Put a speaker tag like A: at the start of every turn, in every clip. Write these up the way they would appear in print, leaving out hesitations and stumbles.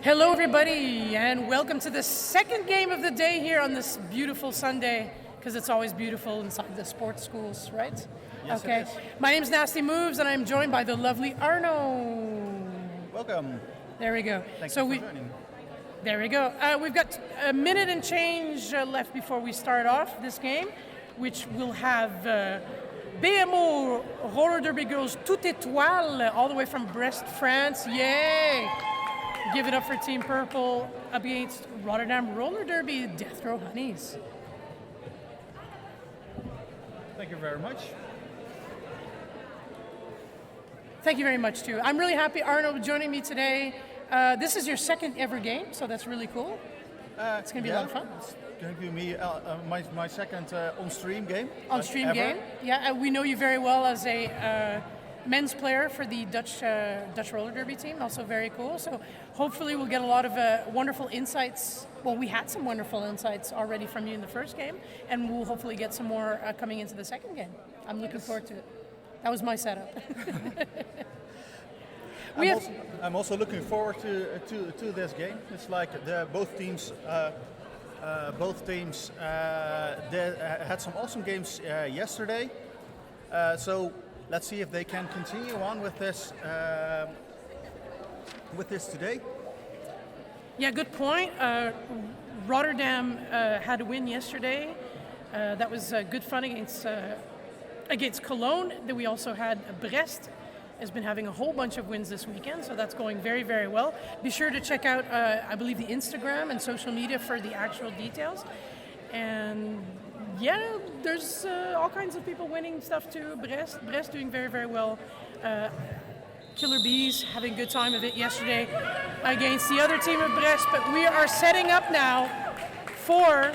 A: Hello, everybody, and welcome to the second game of the day here on this beautiful Sunday, because it's always beautiful inside the sports schools, right?
B: Yes,
A: okay.
B: it is.
A: My name's Nasty Moves, and I'm joined by the lovely Arno.
B: Welcome.
A: There we go.
B: Thank
A: so
B: you for joining.
A: There we go. We've got a minute and change left before we start off this game, which will have BMO Roller Derby Girls Toutes Etoiles all the way from Brest, France. Yay! Give it up for Team Purple up against Rotterdam Roller Derby Death Row Honeys.
B: Thank you very much.
A: Thank you very much, too. I'm really happy, Arno, joining me today. This is your second ever game, so that's really cool. It's going to be a lot of fun.
B: It's going to be me, my second on-stream game.
A: On-stream
B: ever.
A: game. Yeah, we know you very well as a men's player for the Dutch roller derby team. Also very cool. So hopefully we'll get a lot of wonderful insights. Well, we had some wonderful insights already from you in the first game, and we'll hopefully get some more coming into the second game. I'm looking forward to it. That was my setup.
B: I'm also looking forward to this game. It's like both teams had some awesome games yesterday. So let's see if they can continue on with this today.
A: Yeah, good point. Rotterdam had a win yesterday. That was good fun against Cologne. Then we also had Brest has been having a whole bunch of wins this weekend, so that's going very, very well. Be sure to check out, I believe, the Instagram and social media for the actual details. And yeah, there's all kinds of people winning stuff too. Brest doing very, very well. Killer Bees having a good time of it yesterday against the other team of Brest. But we are setting up now for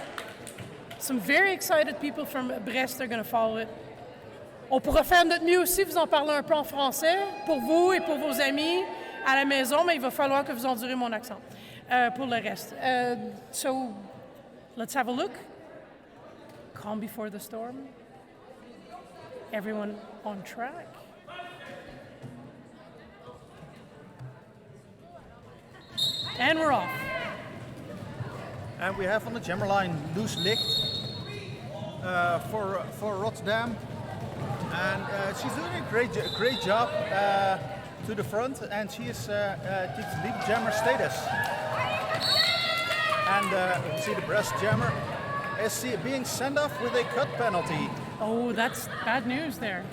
A: some very excited people from Brest. They're going to follow it. On pourra faire notre mieux aussi, vous en parler un peu en français pour vous et pour vos amis à la maison, mais il va falloir que vous endurez mon accent pour le reste. So, let's have a look. Calm before the storm. Everyone on track. And we're off.
B: And we have on the jammer line Loes Licht for Rotterdam. And she's doing a great job to the front, and she is keeps lead jammer status. And you see the Brest jammer is being sent off with a cut penalty.
A: Oh, that's bad news there.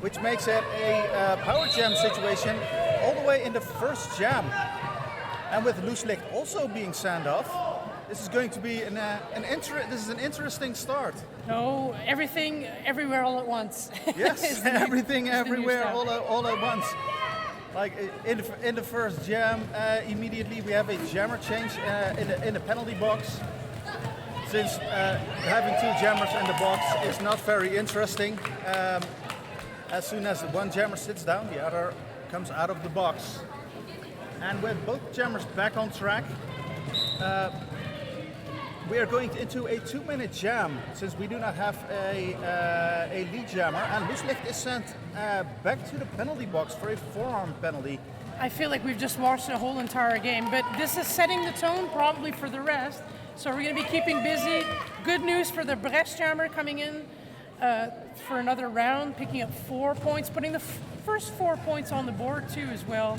B: Which makes it a power jam situation all the way in the first jam. And with Loes Licht also being sent off, this is going to be an interesting start.
A: No, everything, everywhere, all at once.
B: Yes, everything, everywhere, all at once. Like in the first jam, immediately we have a jammer change in the penalty box. Since having two jammers in the box is not very interesting. As soon as one jammer sits down, the other comes out of the box. And with both jammers back on track, we are going into a 2-minute jam, since we do not have a lead jammer, and Loes Licht is sent back to the penalty box for a forearm penalty.
A: I feel like we've just watched the whole entire game, but this is setting the tone probably for the rest. So we're going to be keeping busy. Good news for the Brest jammer coming in for another round, picking up 4 points, putting the first 4 points on the board too as well.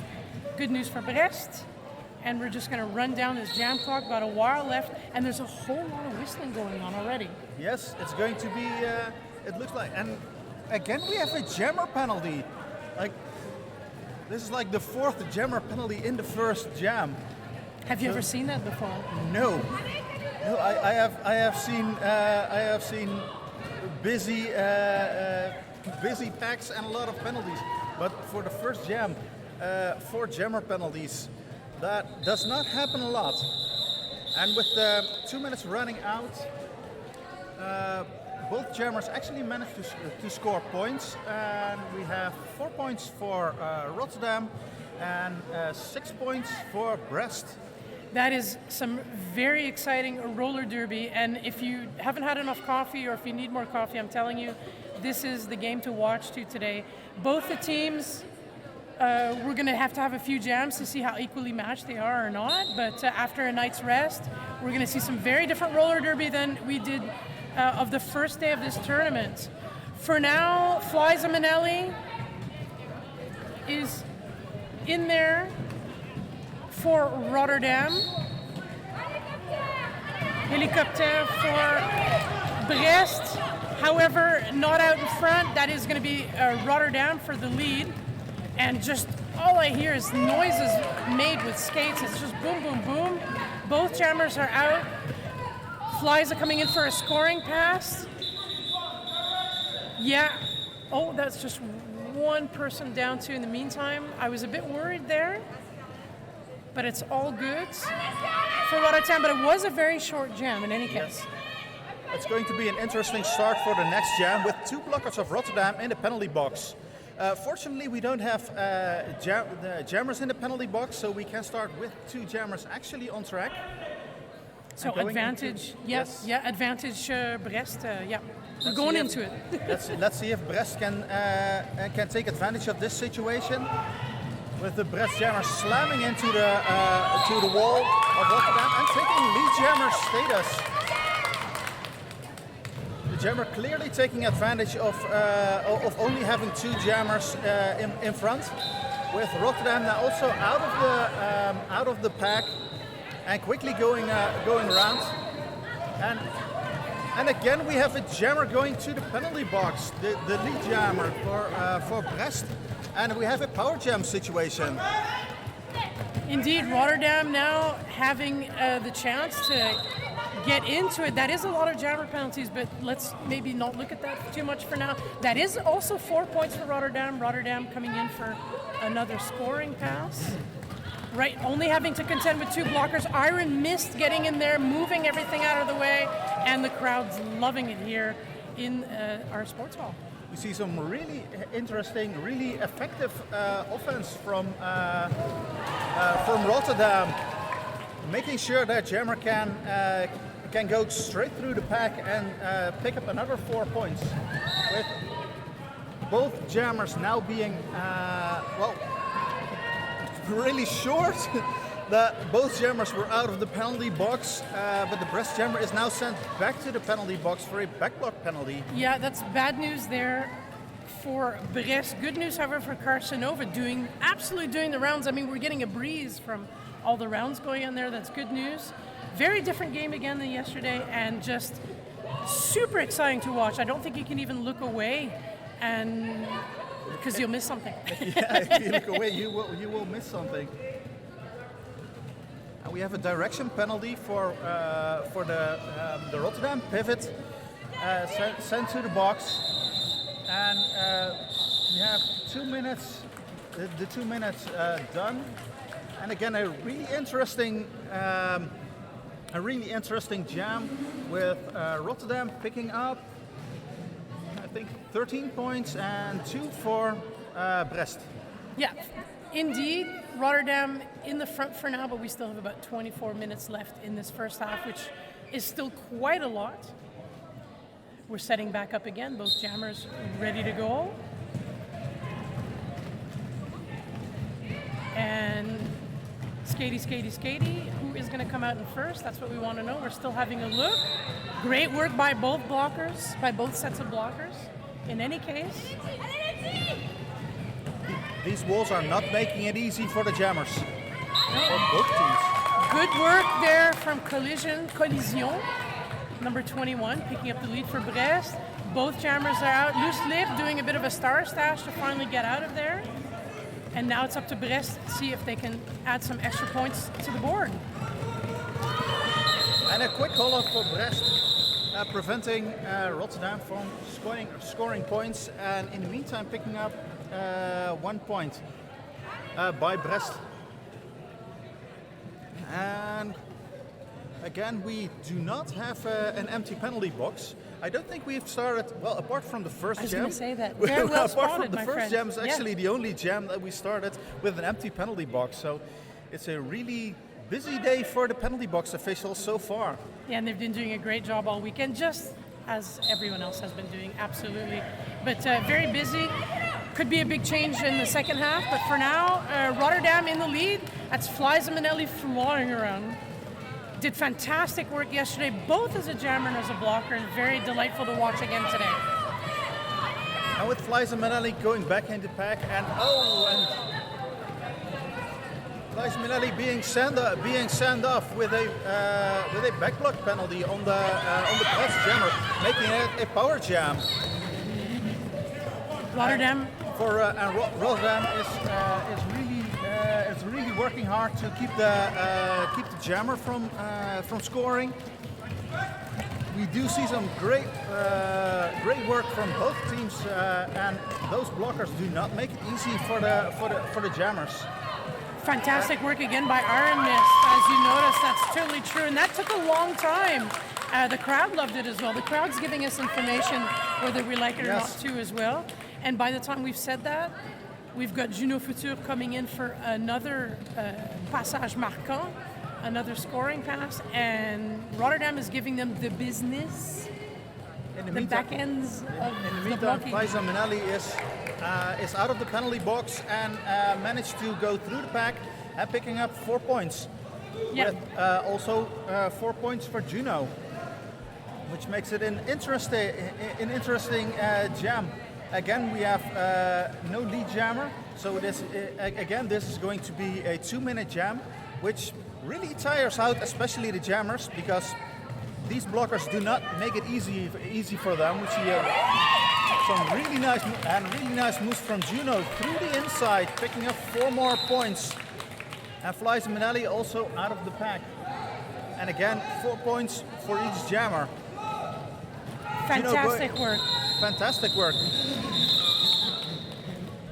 A: Good news for Brest. And we're just going to run down this jam clock. Got a while left, and there's a whole lot of whistling going on already.
B: Yes, it's going to be, it looks like, and again we have a jammer penalty. Like, this is like the fourth jammer penalty in the first jam.
A: Have you ever seen that before?
B: No, I have seen busy packs and a lot of penalties, but for the first jam, 4 jammer penalties. That does not happen a lot. And with 2 minutes running out, both jammers actually managed to score points. And we have 4 points for Rotterdam and 6 points for Brest.
A: That is some very exciting roller derby. And if you haven't had enough coffee, or if you need more coffee, I'm telling you, this is the game to watch today. Both the teams We're going to have a few jams to see how equally matched they are or not. But after a night's rest, we're going to see some very different roller derby than we did of the first day of this tournament. For now, Fly Zamanelli is in there for Rotterdam. Helicopter for Brest. However, not out in front. That is going to be Rotterdam for the lead. And just all I hear is noises made with skates. It's just boom, boom, boom. Both jammers are out. Flies are coming in for a scoring pass. Yeah. Oh, that's just one person down too in the meantime. I was a bit worried there. But it's all good for Rotterdam. But it was a very short jam in any case.
B: Yes. It's going to be an interesting start for the next jam with 2 blockers of Rotterdam in the penalty box. Fortunately, we don't have jammers in the penalty box, so we can start with 2 jammers actually on track.
A: So advantage, yes, yeah, advantage Brest, yeah. We're going into it.
B: let's see if Brest can take advantage of this situation. With the Brest jammer slamming into the wall of Rotterdam and taking lead jammer status. The jammer clearly taking advantage of only having 2 jammers in front, with Rotterdam now also out of the pack and quickly going around. And again we have a jammer going to the penalty box, the lead jammer for Brest, and we have a power jam situation.
A: Indeed, Rotterdam now having the chance to get into it. That is a lot of jammer penalties, but let's maybe not look at that too much for now. That is also 4 points for Rotterdam. Rotterdam coming in for another scoring pass. Right, only having to contend with 2 blockers. Iron missed getting in there, moving everything out of the way, and the crowd's loving it here in our sports hall.
B: We see some really interesting, really effective offense from Rotterdam, making sure that jammer can go straight through the pack and pick up another 4 points. With both jammers now being really short. Both jammers were out of the penalty box, but the Brest jammer is now sent back to the penalty box for a backblock penalty.
A: Yeah, that's bad news there for Brest. Good news, however, for Carcinova, absolutely doing the rounds. I mean, we're getting a breeze from all the rounds going on there. That's good news. Very different game again than yesterday, and just super exciting to watch. I don't think you can even look away, and because you'll miss something.
B: Yeah, if you look away, you will miss something. And we have a direction penalty for the Rotterdam pivot sent to the box, and we have 2 minutes. The 2 minutes done, and again a really interesting jam with Rotterdam picking up, I think 13 points and 2 for Brest.
A: Yeah, indeed, Rotterdam in the front for now, but we still have about 24 minutes left in this first half, which is still quite a lot. We're setting back up again, both jammers ready to go. And skatey, who is going to come out in first? That's what we want to know. We're still having a look. Great work by both blockers, by both sets of blockers. In any case,
B: these walls are not making it easy for the jammers. For both teams.
A: Good work there from Collision, number 21, picking up the lead for Brest. Both jammers are out. Loose Lip doing a bit of a star stash to finally get out of there. And now it's up to Brest to see if they can add some extra points to the board.
B: And a quick call-out for Brest, preventing Rotterdam from scoring points, and in the meantime picking up 1 point by Brest. And again, we do not have an empty penalty box. I don't think we've started, well, apart from the first jam.
A: I was going to say that. Very well spotted,
B: the
A: my
B: first
A: friend.
B: jam is actually the only jam that we started with an empty penalty box. So it's a really busy day for the penalty box officials so far.
A: Yeah, and they've been doing a great job all weekend, just as everyone else has been doing, absolutely. But very busy. Could be a big change in the second half, but for now, Rotterdam in the lead. That's Flies and Manelli flying around. Did fantastic work yesterday, both as a jammer and as a blocker, and very delightful to watch again today.
B: And with Flies and Manelli going back into pack, and Flies and Manelli being sent off with a backblock penalty on the Brest jammer, making it a power jam.
A: Rotterdam.
B: Rotterdam is really working hard to keep the jammer from scoring. We do see some great work from both teams, and those blockers do not make it easy for the jammers.
A: Fantastic work again by Iron Mist, as you noticed. That's totally true, and that took a long time. The crowd loved it as well. The crowd's giving us information whether we like it or not too as well. And by the time we've said that, we've got Juno Futur coming in for another passage marquant, another scoring pass, and Rotterdam is giving them the business.
B: In the
A: meantime, back ends of the blocking.
B: Flies and Manelli is out of the penalty box and managed to go through the pack and picking up 4 points.
A: Yep.
B: With also 4 points for Juno, which makes it an interesting jam. Again, we have no lead jammer, so this is going to be a 2-minute jam, which really tires out especially the jammers, because these blockers do not make it easy for them. We see some really nice moves from Juno through the inside, picking up 4 more points. And Flies and Manelli also out of the pack. And again, 4 points for each jammer.
A: Fantastic work.
B: Fantastic work.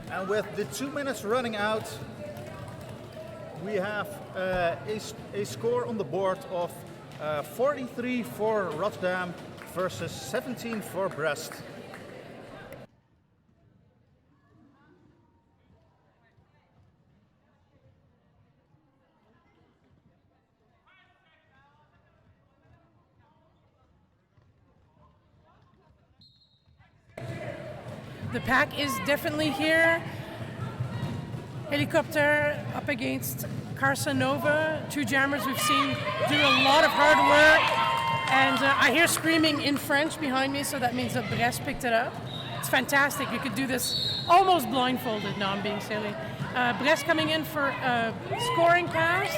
B: And with the 2 minutes running out, we have a score on the board of 43 for Rotterdam versus 17 for Brest.
A: The pack is definitely here. Helicopter up against Carsanova, 2 jammers we've seen do a lot of hard work. And I hear screaming in French behind me, so that means that Brest picked it up. It's fantastic. You could do this almost blindfolded. No, I'm being silly. Brest coming in for a scoring pass.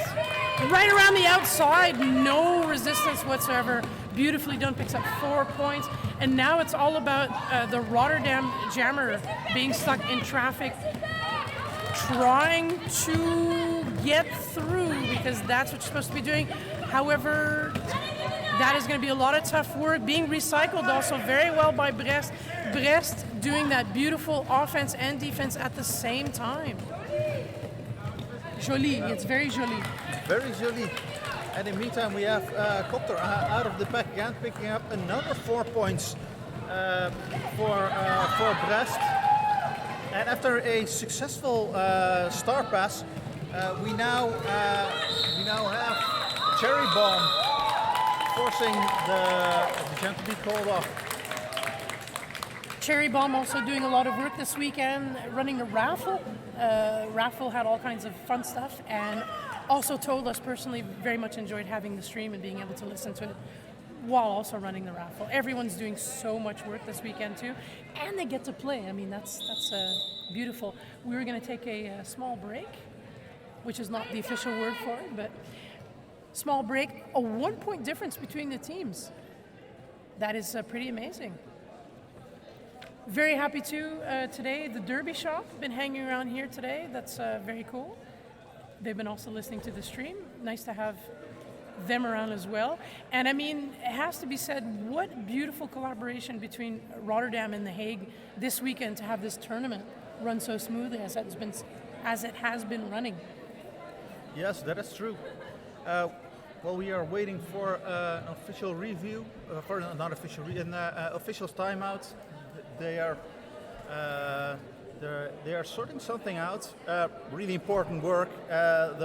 A: Right around the outside, no resistance whatsoever. Beautifully done, picks up 4 points. And now it's all about the Rotterdam jammer being stuck in traffic, trying to get through, because that's what you're supposed to be doing. However, that is going to be a lot of tough work. Being recycled also very well by Brest. Brest doing that beautiful offense and defense at the same time. Jolie, it's very jolie.
B: Very jolie. And in the meantime, we have Copter out of the pack again, picking up another 4 points for Brest. And after a successful star pass, we now have Cherry Bomb forcing the jump to be called off.
A: Cherry Bomb also doing a lot of work this weekend, running a raffle. Raffle had all kinds of fun stuff, and also told us personally very much enjoyed having the stream and being able to listen to it while also running the raffle. Everyone's doing so much work this weekend too, and they get to play. I mean, that's beautiful. We were going to take a small break, which is not the official word for it, but small break, a 1 point difference between the teams. That is pretty amazing. Very happy too today. The Derby shop been hanging around here today. That's very cool. They've been also listening to the stream. Nice to have them around as well. And I mean, it has to be said, what beautiful collaboration between Rotterdam and The Hague this weekend to have this tournament run so smoothly as it has been running.
B: Yes, that is true. Well, we are waiting for an official review, official's timeout. They are sorting something out. Really important work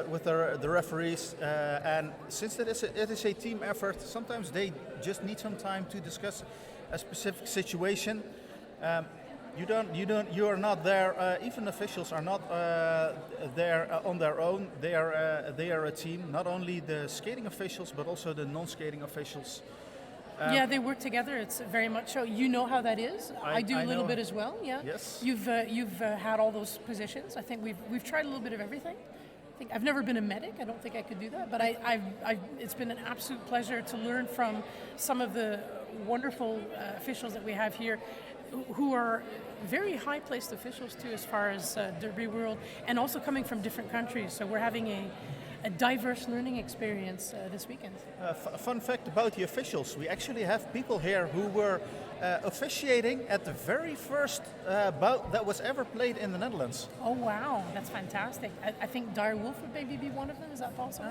B: with the referees, and since it is a team effort, sometimes they just need some time to discuss a specific situation. You are not there. Even officials are not there on their own. They are a team. Not only the skating officials, but also the non-skating officials.
A: Yeah, they work together. It's very much so. You know how that is. I do a little bit as well. Yeah.
B: Yes.
A: You've had all those positions. I think we've tried a little bit of everything. I've never been a medic. I don't think I could do that. But it's been an absolute pleasure to learn from some of the wonderful officials that we have here, who are very high-placed officials too, as far as Derby World, and also coming from different countries. So we're having a diverse learning experience this weekend.
B: Fun fact about the officials: we actually have people here who were officiating at the very first bout that was ever played in the Netherlands.
A: Oh wow, that's fantastic. I think Dire Wolf would maybe be one of them. Is that possible?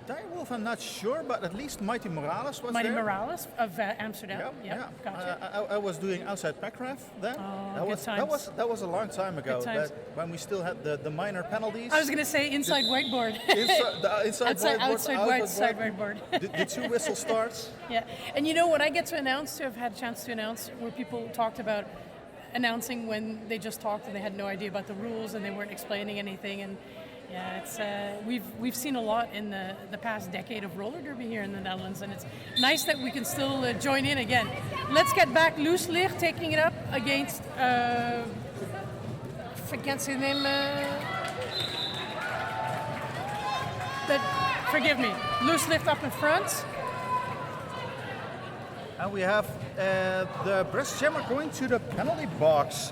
B: Dire Wolf, I'm not sure, but at least Mighty Morales was
A: Mighty
B: there.
A: Morales of Amsterdam.
B: Yeah.
A: Gotcha.
B: I was doing outside packraft then.
A: Oh, good times.
B: That was a long time ago.
A: Good times.
B: When we still had the minor penalties.
A: I was going to say inside whiteboard. Outside whiteboard.
B: The two whistle starts.
A: Yeah, and you know what I get to announce, I've had a chance to announce where people talked about announcing when they just talked and they had no idea about the rules and they weren't explaining anything. And yeah, it's we've seen a lot in the past decade of roller derby here in the Netherlands, and it's nice that we can still join in again. Let's get back. Loose Licht taking it up against forget his name. Forgive me. Loose Licht up in front.
B: And we have the Brest jammer going to the penalty box,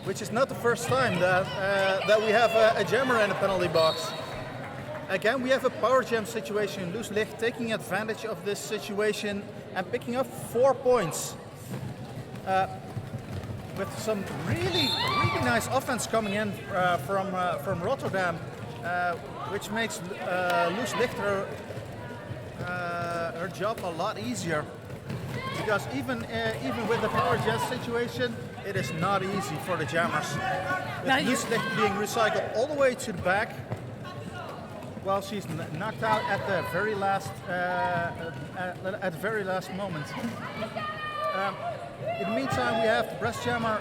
B: which is not the first time that we have a jammer in a penalty box. Again, we have a power jam situation. Loose Licht taking advantage of this situation and picking up 4 points. With some really nice offense coming in from Rotterdam, which makes Loose Licht her job a lot easier. Because even with the power jet situation, it is not easy for the jammers. With Loose Licht being recycled all the way to the back, while she's knocked out at the very last moment. In the meantime, we have the Brest jammer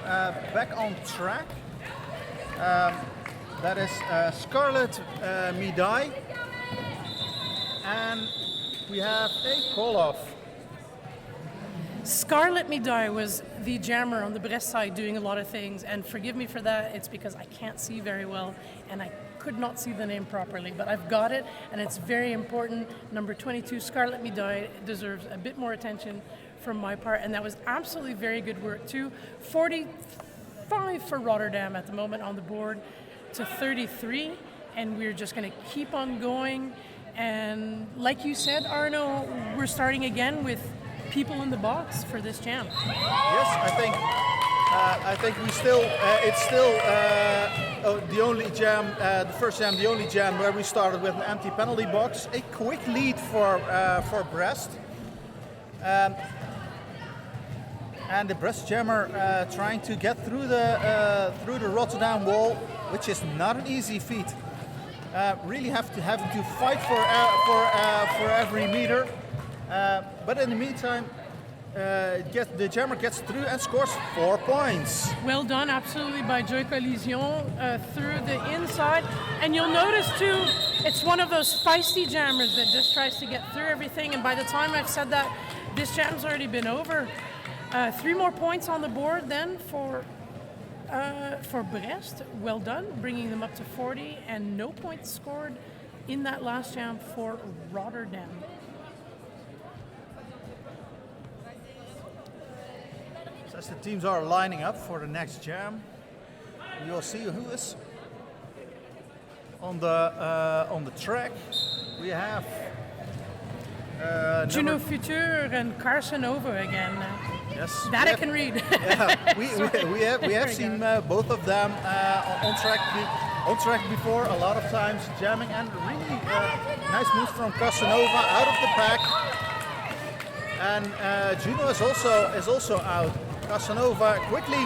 B: back on track. That is Scarlett Midai, and we have a call-off.
A: Scarlett Midai was the jammer on the Brest side doing a lot of things, and forgive me for that, it's because I can't see very well and I could not see the name properly, but I've got it and it's very important. Number 22, Scarlett Midai, deserves a bit more attention from my part, and that was absolutely very good work too. 45 for Rotterdam at the moment on the board to 33, and we're just going to keep on going. And like you said, Arno, we're starting again with people in the box for this jam.
B: Yes, I think we still it's still the only jam, the first jam, the only jam where we started with an empty penalty box. A quick lead for Brest, and the Brest jammer trying to get through the Rotterdam wall, which is not an easy feat. Really having to fight for every meter. But in the meantime, the jammer gets through and scores 4 points.
A: Well done, absolutely, by Joy Collision through the inside. And you'll notice too, it's one of those feisty jammers that just tries to get through everything. And by the time I've said that, this jam's already been over. 3 more points on the board then for Brest. Well done, bringing them up to 40, and no points scored in that last jam for Rotterdam.
B: As the teams are lining up for the next jam, we will see who is on the track. We have
A: Juno Futur and Carson Over again.
B: Yes,
A: that I can read.
B: Yeah, we have seen both of them on track before a lot of times, jamming, and really nice moves from Casanova out of the pack. And Juno is also out. Casanova quickly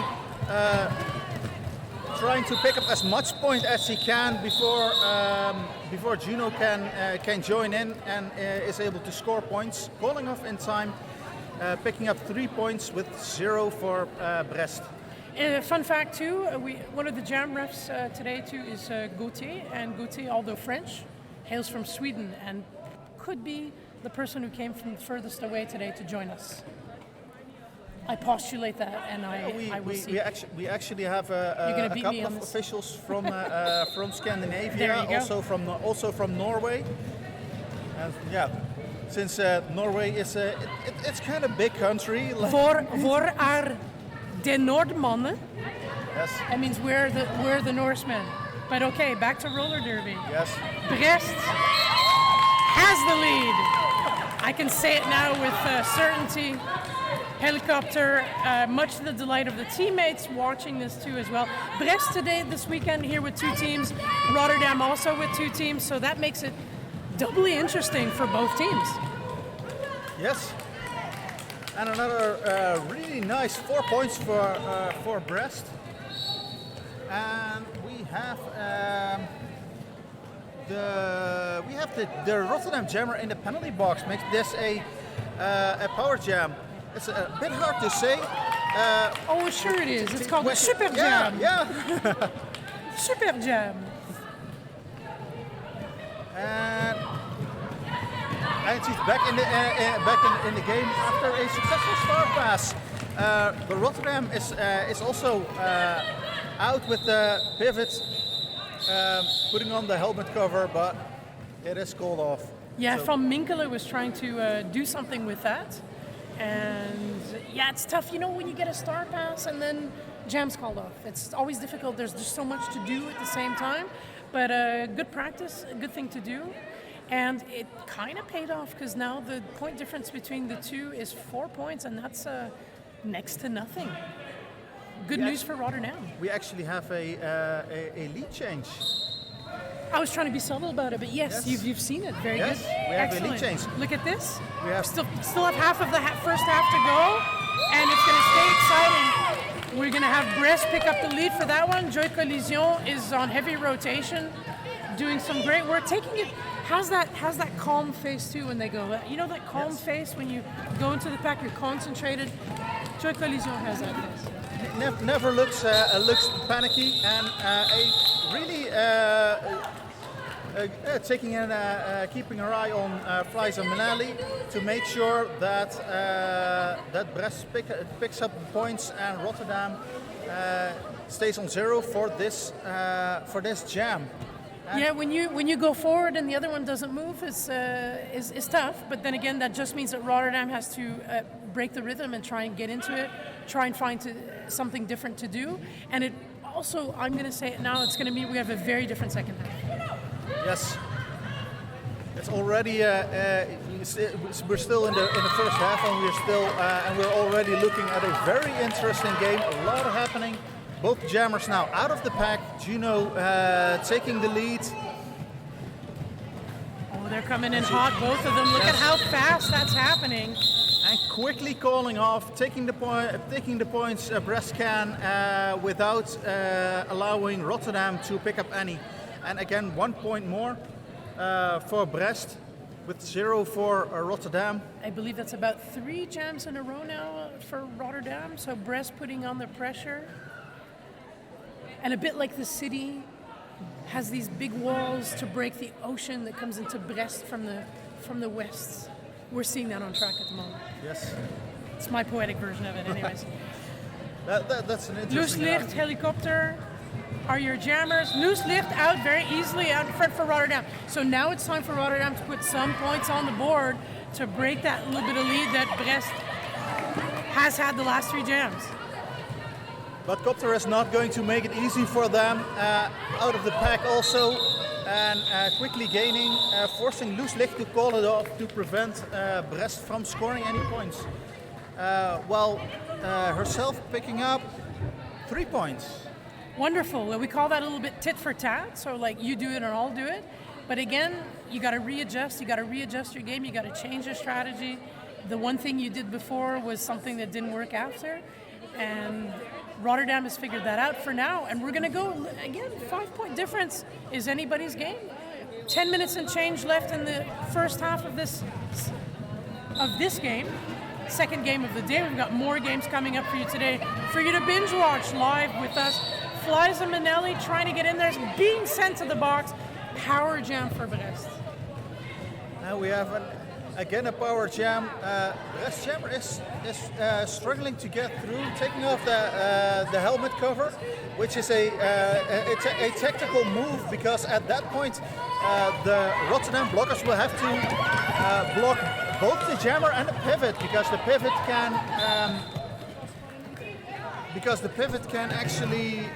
B: trying to pick up as much point as he can before Juno can join in and is able to score points. Calling off in time, picking up 3 points with 0 for Brest.
A: Fun fact too, one of the jam refs today too is Gauthier, and Gauthier, although French, hails from Sweden and could be the person who came from furthest away today to join us. I postulate that, and I will see.
B: We actually have a couple of officials from from Scandinavia, also from Norway, and yeah, since Norway is it's kind of big country.
A: Voor de Noordmannen.
B: Yes.
A: That means we're the Norsemen. But okay, back to roller derby.
B: Yes.
A: Brest has the lead. I can say it now with certainty. Helicopter, much to the delight of the teammates watching this too as well. Brest today, this weekend, here with 2 teams. Rotterdam also with 2 teams, so that makes it doubly interesting for both teams.
B: Yes. And another really nice 4 points for Brest. And we have the Rotterdam Jammer in the penalty box. Makes this a power jam. It's a bit hard to say.
A: Oh, sure it is. It's called the Super Jam.
B: Yeah.
A: Super Jam.
B: And she's back in the game after a successful start pass. But Rotterdam is also out with the pivot, putting on the helmet cover, but it is called off.
A: Yeah, so Van Minkelen was trying to do something with that. And yeah, it's tough, you know, when you get a star pass and then jam's called off. It's always difficult. There's just so much to do at the same time. But good practice, a good thing to do. And it kind of paid off because now the point difference between the two is 4 points, and that's next to nothing. Good news for Rotterdam.
B: We actually have a lead change.
A: I was trying to be subtle about it, but yes. You've seen it. Very good.
B: We have
A: Excellent.
B: a lead change.
A: Look at this.
B: We have
A: still have half of the first half to go, and it's going to stay exciting. We're going to have Brest pick up the lead for that one. Joy Collision is on heavy rotation, doing some great work, taking it. Has that calm face too when they go. You know that calm face when you go into the pack, you're concentrated. Joy Collision has that face.
B: Never looks panicky, and taking in, keeping her eye on Flies and Manali to make sure that that Brest picks up points and Rotterdam stays on 0 for this jam.
A: Yeah, when you go forward and the other one doesn't move is tough. But then again, that just means that Rotterdam has to break the rhythm and try and get into it, try and find something different to do. And it also, I'm going to say it now, it's going to mean we have a very different second half.
B: Yes, it's already. We're still in the first half, and we're already looking at a very interesting game. A lot happening. Both jammers now out of the pack. Juno taking the lead.
A: Oh, they're coming in hot, both of them. Look at how fast that's happening.
B: And quickly calling off, taking the points Brest can without allowing Rotterdam to pick up any. And again, 1 point more for Brest, with 0 for Rotterdam.
A: I believe that's about 3 jams in a row now for Rotterdam. So Brest putting on the pressure. And a bit like the city has these big walls to break the ocean that comes into Brest from the west. We're seeing that on track at the moment.
B: Yes.
A: It's my poetic version of it, anyways.
B: That's an interesting.
A: Loose licht, helicopter are your jammers. Loose licht out very easily out in front for Rotterdam. So now it's time for Rotterdam to put some points on the board to break that little bit of lead that Brest has had the last 3 jams.
B: But Copter is not going to make it easy for them. Out of the pack also, and quickly gaining, forcing Loose Licht to call it off to prevent Brest from scoring any points. While herself picking up 3 points.
A: Wonderful. Well, we call that a little bit tit for tat. So like you do it and I'll do it. But again, you got to readjust. You got to readjust your game. You got to change your strategy. The one thing you did before was something that didn't work after. And Rotterdam has figured that out for now, and we're going to go, again, 5-point difference is anybody's game. 10 minutes and change left in the first half of this game, second game of the day. We've got more games coming up for you today, for you to binge watch live with us. Flies and Manelli trying to get in there, being sent to the box. Power jam for Brest.
B: Now we have again a power jam. Brest jammer is struggling to get through, taking off the helmet cover, which is a tactical move, because at that point the Rotterdam blockers will have to block both the jammer and the pivot, because the pivot can actually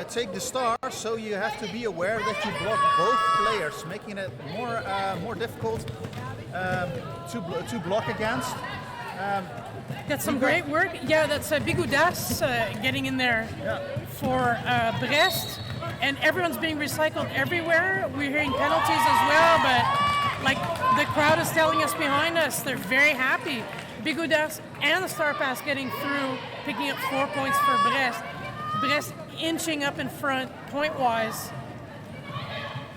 B: take the star. So you have to be aware that you block both players, making it more difficult to block against.
A: That's some great work. Yeah, that's Bigoudas getting in there for Brest, and everyone's being recycled everywhere. We're hearing penalties as well, but like the crowd is telling us behind us, they're very happy. Bigoudas and the star pass getting through, picking up 4 points for Brest. Brest inching up in front point-wise.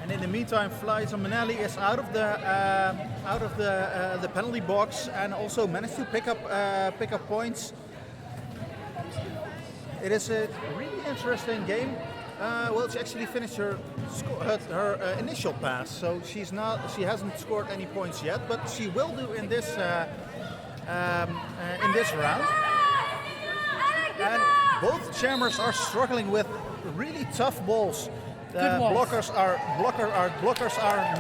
B: And in the meantime, Flies and Manelli is out of the penalty box and also managed to pick up points. It is a really interesting game. Well, she actually finished her initial pass, so she hasn't scored any points yet, but she will do in this round. And both jammers are struggling with really tough balls. The blockers are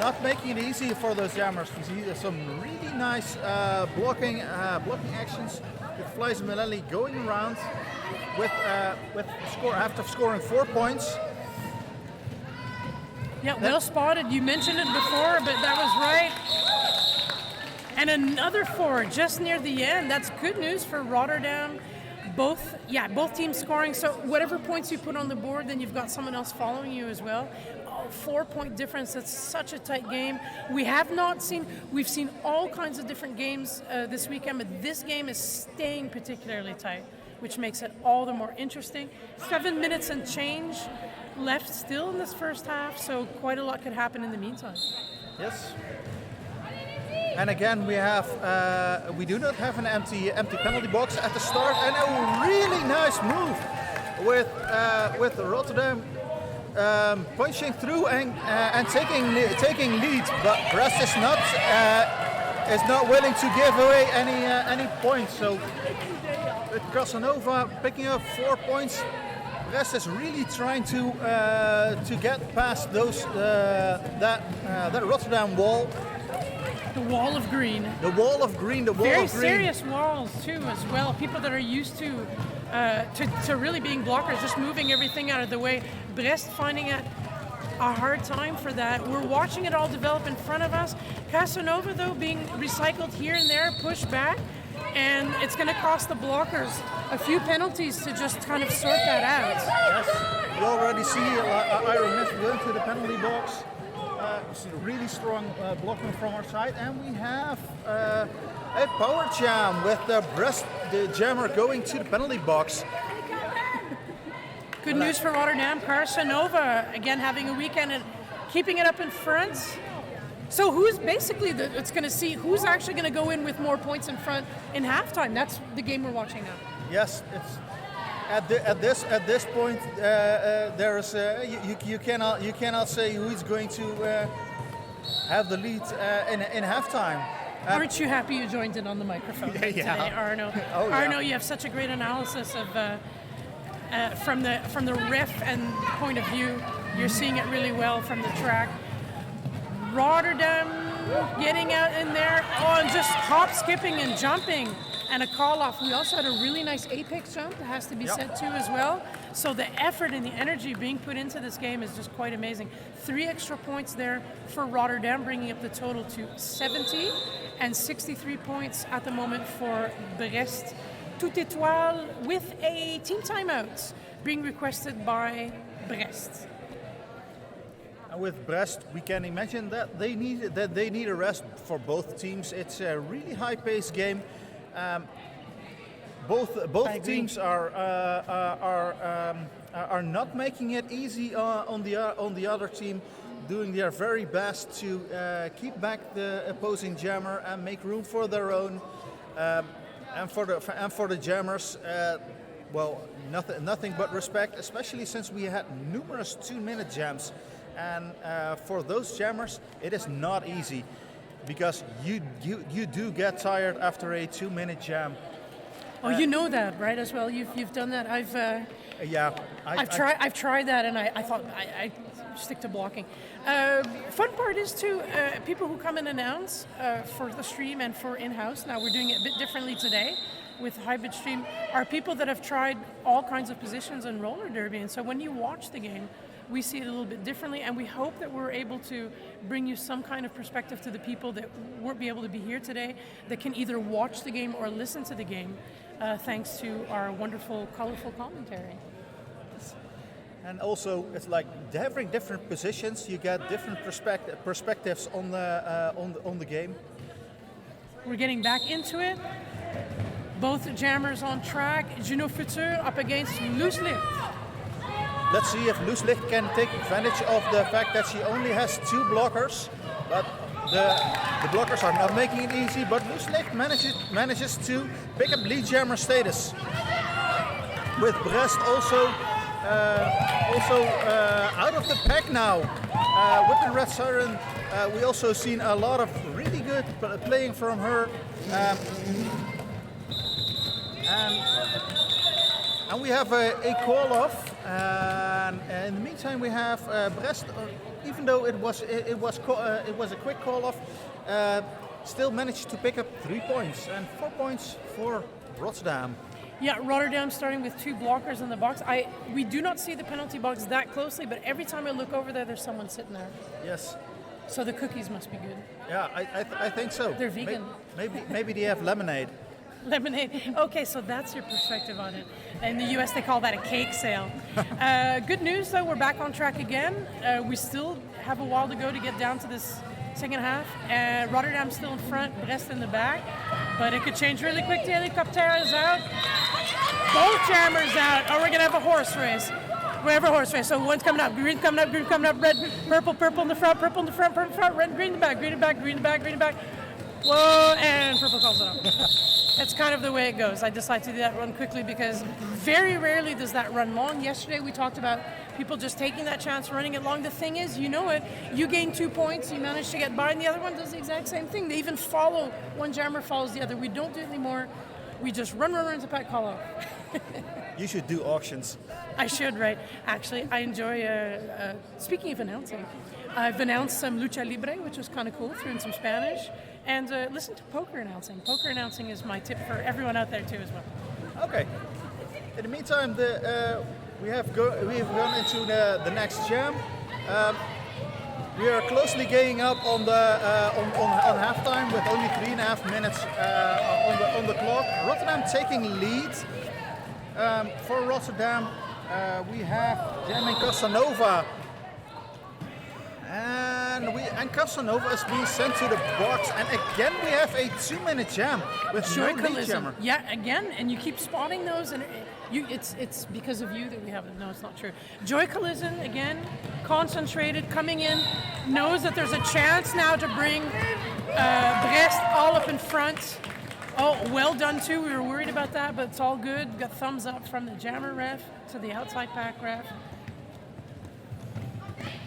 B: not making it easy for those jammers. You see some really nice blocking actions with Flies and Manelli going around after scoring 4 points.
A: Yeah, well spotted. You mentioned it before, but that was right. And another 4 just near the end. That's good news for Rotterdam. Both teams scoring. So whatever points you put on the board, then you've got someone else following you as well. 4-point difference. That's such a tight game. We've seen all kinds of different games this weekend, but this game is staying particularly tight, which makes it all the more interesting. 7 minutes and change left still in this first half, so quite a lot could happen in the meantime.
B: Yes. And again, we do not have an empty penalty box at the start, and a really nice move with Rotterdam punching through and taking lead. But Brest is not willing to give away any points. So with Casanova picking up 4 points, Brest is really trying to get past that Rotterdam wall.
A: The wall of green.
B: The wall of green.
A: Very serious walls too, as well. People that are used to really being blockers, just moving everything out of the way. Brest finding it a hard time for that. We're watching it all develop in front of us. Casanova, though, being recycled here and there, pushed back, and it's going to cost the blockers a few penalties to just kind of sort that out.
B: Yes, we already see Iron Mist going to the penalty box. Really strong blocking from our side, and we have a power jam with the jammer going to the penalty box.
A: Good news for Rotterdam. Casanova again having a weekend and keeping it up in front. So who's basically it's going to see who's actually going to go in with more points in front in halftime. That's the game we're watching now.
B: Yes, it's at this point there is you cannot say who is going to have the lead in halftime.
A: Aren't you happy you joined in on the microphone today, Arno?
B: Oh, yeah.
A: Arno, you have such a great analysis of from the ref and point of view. You're seeing it really well from the track. Rotterdam getting out in there, and just hop, skipping and jumping, and a call off. We also had a really nice apex jump that has to be said too as well. So the effort and the energy being put into this game is just quite amazing. 3 extra points there for Rotterdam, bringing up the total to 70, and 63 points at the moment for Brest. Toutes, Etoiles with a team timeout being requested by Brest.
B: With Brest, we can imagine that they need a rest for both teams. It's a really high-paced game. Both teams are not making it easy on the other team, doing their very best to keep back the opposing jammer and make room for their own. And for the jammers, well, nothing but respect, especially since we had numerous 2-minute jams. And for those jammers, it is not easy, because you do get tired after a 2-minute jam.
A: Oh, you know that, right? As well, you've done that. I've tried that, and I thought I stick to blocking. Fun part is too, people who come and announce for the stream and for in-house. Now we're doing it a bit differently today with hybrid stream. Are people that have tried all kinds of positions in roller derby, and so when you watch the game, we see it a little bit differently, and we hope that we're able to bring you some kind of perspective to the people that won't be able to be here today, that can either watch the game or listen to the game, thanks to our wonderful, colorful commentary.
B: And also, it's like having different positions. You get different perspectives on the game.
A: We're getting back into it. Both jammers on track. Juno Futur up against Loose Licht.
B: Let's see if Loose Licht can take advantage of the fact that she only has 2 blockers, but the blockers are not making it easy. But Loose Licht manages to pick up lead jammer status. With Brest also out of the pack now. With the Red Siren, we also seen a lot of really good playing from her. And we have a call-off. And in the meantime, we have Brest. Even though it was a quick call-off, still managed to pick up 3 points and 4 points for Rotterdam.
A: Yeah, Rotterdam starting with 2 blockers in the box. We do not see the penalty box that closely, but every time I look over there, there's someone sitting there.
B: Yes.
A: So the cookies must be good.
B: Yeah, I think so.
A: They're vegan.
B: Maybe they have lemonade.
A: Lemonade. Okay, so that's your perspective on it. In the US, they call that a cake sale. Good news, though, we're back on track again. We still have a while to go to get down to this second half. Rotterdam's still in front, Brest in the back. But it could change really quick. The helicopter is out. Both jammers out. Oh, we're going to have a horse race. We have a horse race. So one's coming up, green coming up, red, purple in the front, purple in the front, red, green in the back, green in the back, green in the back, green in the back. Whoa, and purple calls it off. That's kind of the way it goes. I decided to do that run quickly because very rarely does that run long. Yesterday we talked about people just taking that chance, running it long. The thing is, you know it, you gain 2 points, you manage to get by, and the other one does the exact same thing. They even follow, one jammer follows the other. We don't do it anymore. We just run to pack call off.
B: You should do auctions.
A: I should, right? Actually, I enjoy, speaking of announcing, I've announced some Lucha Libre, which was kind of cool, threw in some Spanish. And listen to poker announcing. Poker announcing is my tip for everyone out there too as well.
B: Okay. In the meantime, we have gone into the next jam. We are closely gaining up on halftime with only 3.5 minutes on the clock. Rotterdam taking lead. For Rotterdam, we have jamming Casanova. And Casanova is being sent to the box, and again we have a 2-minute jam with no lead jammer.
A: Yeah, again, and you keep spotting those, and it's because of you that we have it. No, it's not true. Joy Collison, again, concentrated, coming in, knows that there's a chance now to bring Brest all up in front. Oh, well done too. We were worried about that, but it's all good. Got thumbs up from the jammer ref to the outside pack ref.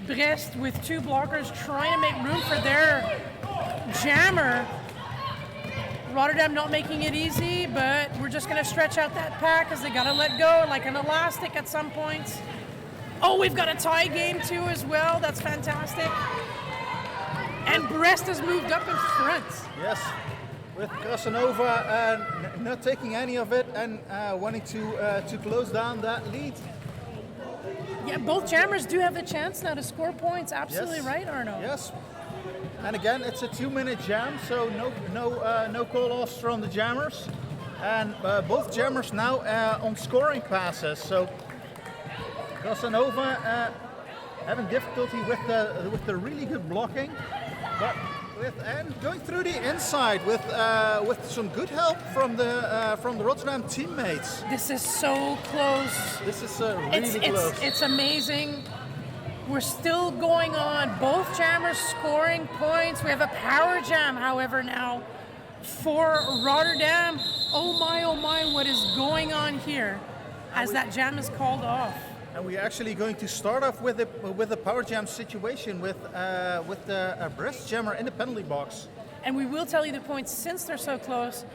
A: Brest with 2 blockers trying to make room for their jammer. Rotterdam not making it easy, but we're just going to stretch out that pack because they got to let go like an elastic at some points. Oh, we've got a tie game too as well. That's fantastic. And Brest has moved up in front.
B: Yes, with Casanova not taking any of it and wanting to close down that lead.
A: Yeah, both jammers do have the chance now to score points. Absolutely yes. Right, Arno.
B: Yes. And again, it's a 2-minute jam, so no call-offs from the jammers. And both jammers now on scoring passes. So Casanova having difficulty with the really good blocking, but and going through the inside with some good help from the Rotterdam teammates.
A: This is so close.
B: This is really close.
A: It's amazing. We're still going on. Both jammers scoring points. We have a power jam, however, now for Rotterdam. Oh my, what is going on here as that jam is called off?
B: And we're actually going to start off with a power jam situation with the Brest jammer in the penalty box.
A: And we will tell you the points since they're so close.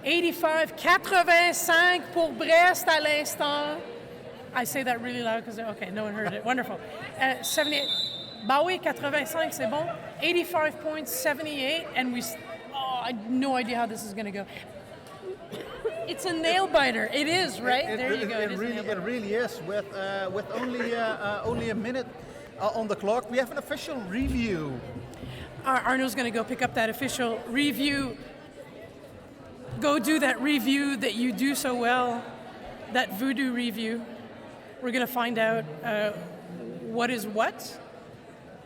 A: 85-85 pour Brest à l'instant. I say that really loud because, okay, no one heard it. Wonderful. 78. Bah oui, 85, c'est bon. 85 points, 78, and I have no idea how this is going to go. It's a nail biter. It is, right? There you go.
B: It really is. With only a minute on the clock, we have an official review.
A: Arno's going to go pick up that official review. Go do that review that you do so well, that voodoo review. We're going to find out what is what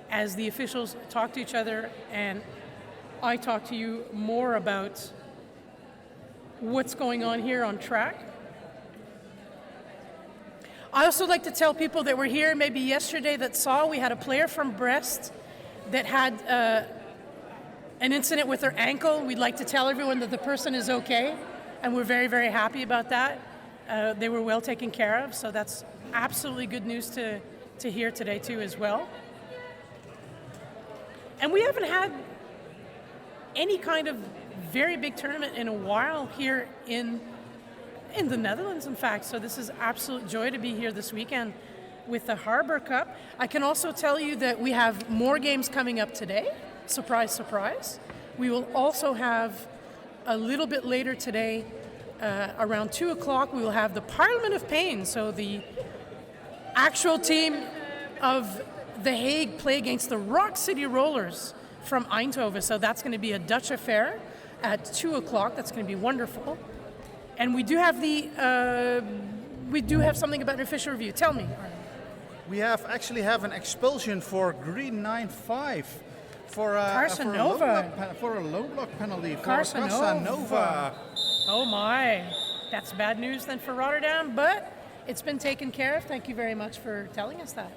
A: as the officials talk to each other, and I talk to you more about what's going on here on track. I also like to tell people that were here maybe yesterday that saw we had a player from Brest that had an incident with their ankle. We'd like to tell everyone that the person is okay, and we're very, very happy about that. They were well taken care of, so that's absolutely good news to hear today too as well. And we haven't had any kind of very big tournament in a while here in the Netherlands, in fact. So this is absolute joy to be here this weekend with the Harbour Cup. I can also tell you that we have more games coming up today. Surprise, surprise. We will also have a little bit later today, around 2 o'clock, we will have the Parliament of Pain. So the actual team of The Hague play against the Rock City Rollers from Eindhoven. So that's going to be a Dutch affair at 2 o'clock. That's going to be wonderful. And we do have something about an official review. Tell me.
B: We actually have an expulsion for Green 9-5 for a low block penalty for Casanova.
A: Oh my, that's bad news then for Rotterdam, but it's been taken care of. Thank you very much for telling us that.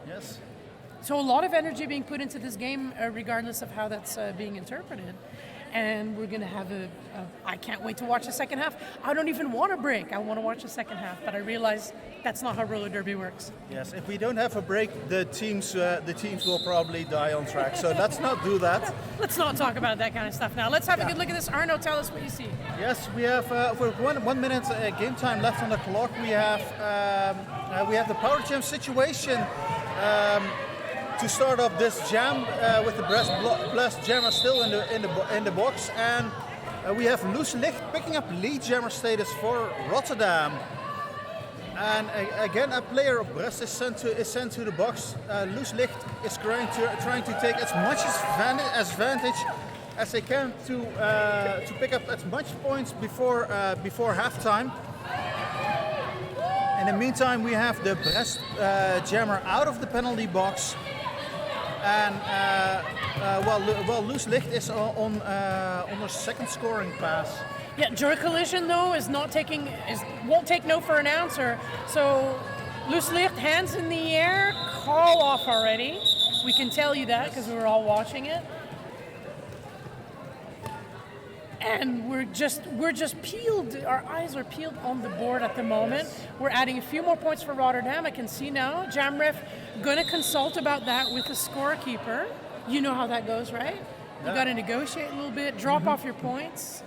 B: Yes.
A: So a lot of energy being put into this game, regardless of how that's being interpreted. And we're going to have I can't wait to watch the second half. I don't even want a break. I want to watch the second half, but I realize that's not how roller derby works.
B: Yes, if we don't have a break, the teams will probably die on track. So let's not do that.
A: Let's not talk about that kind of stuff now. Let's have a good look at this. Arno, tell us what you see.
B: Yes, we have for 1 minute game time left on the clock. We have the power jam situation. To start off this jam with the Brest jammer still in the box, and we have Loes Licht picking up lead jammer status for Rotterdam. And again, a player of Brest is sent to the box. Loes Licht is trying to take as much advantage as they can to pick up as much points before halftime. In the meantime, we have the Brest jammer out of the penalty box. And Loes Licht is on a second scoring pass.
A: Yeah, Joy Collision though won't take no for an answer. So Loes Licht, hands in the air, call off already. We can tell you that because we were all watching it. And we're just peeled. Our eyes are peeled on the board at the moment. We're adding a few more points for Rotterdam. I can see now. Jam ref going to consult about that with the scorekeeper. You know how that goes, right? You got to negotiate a little bit, drop off your points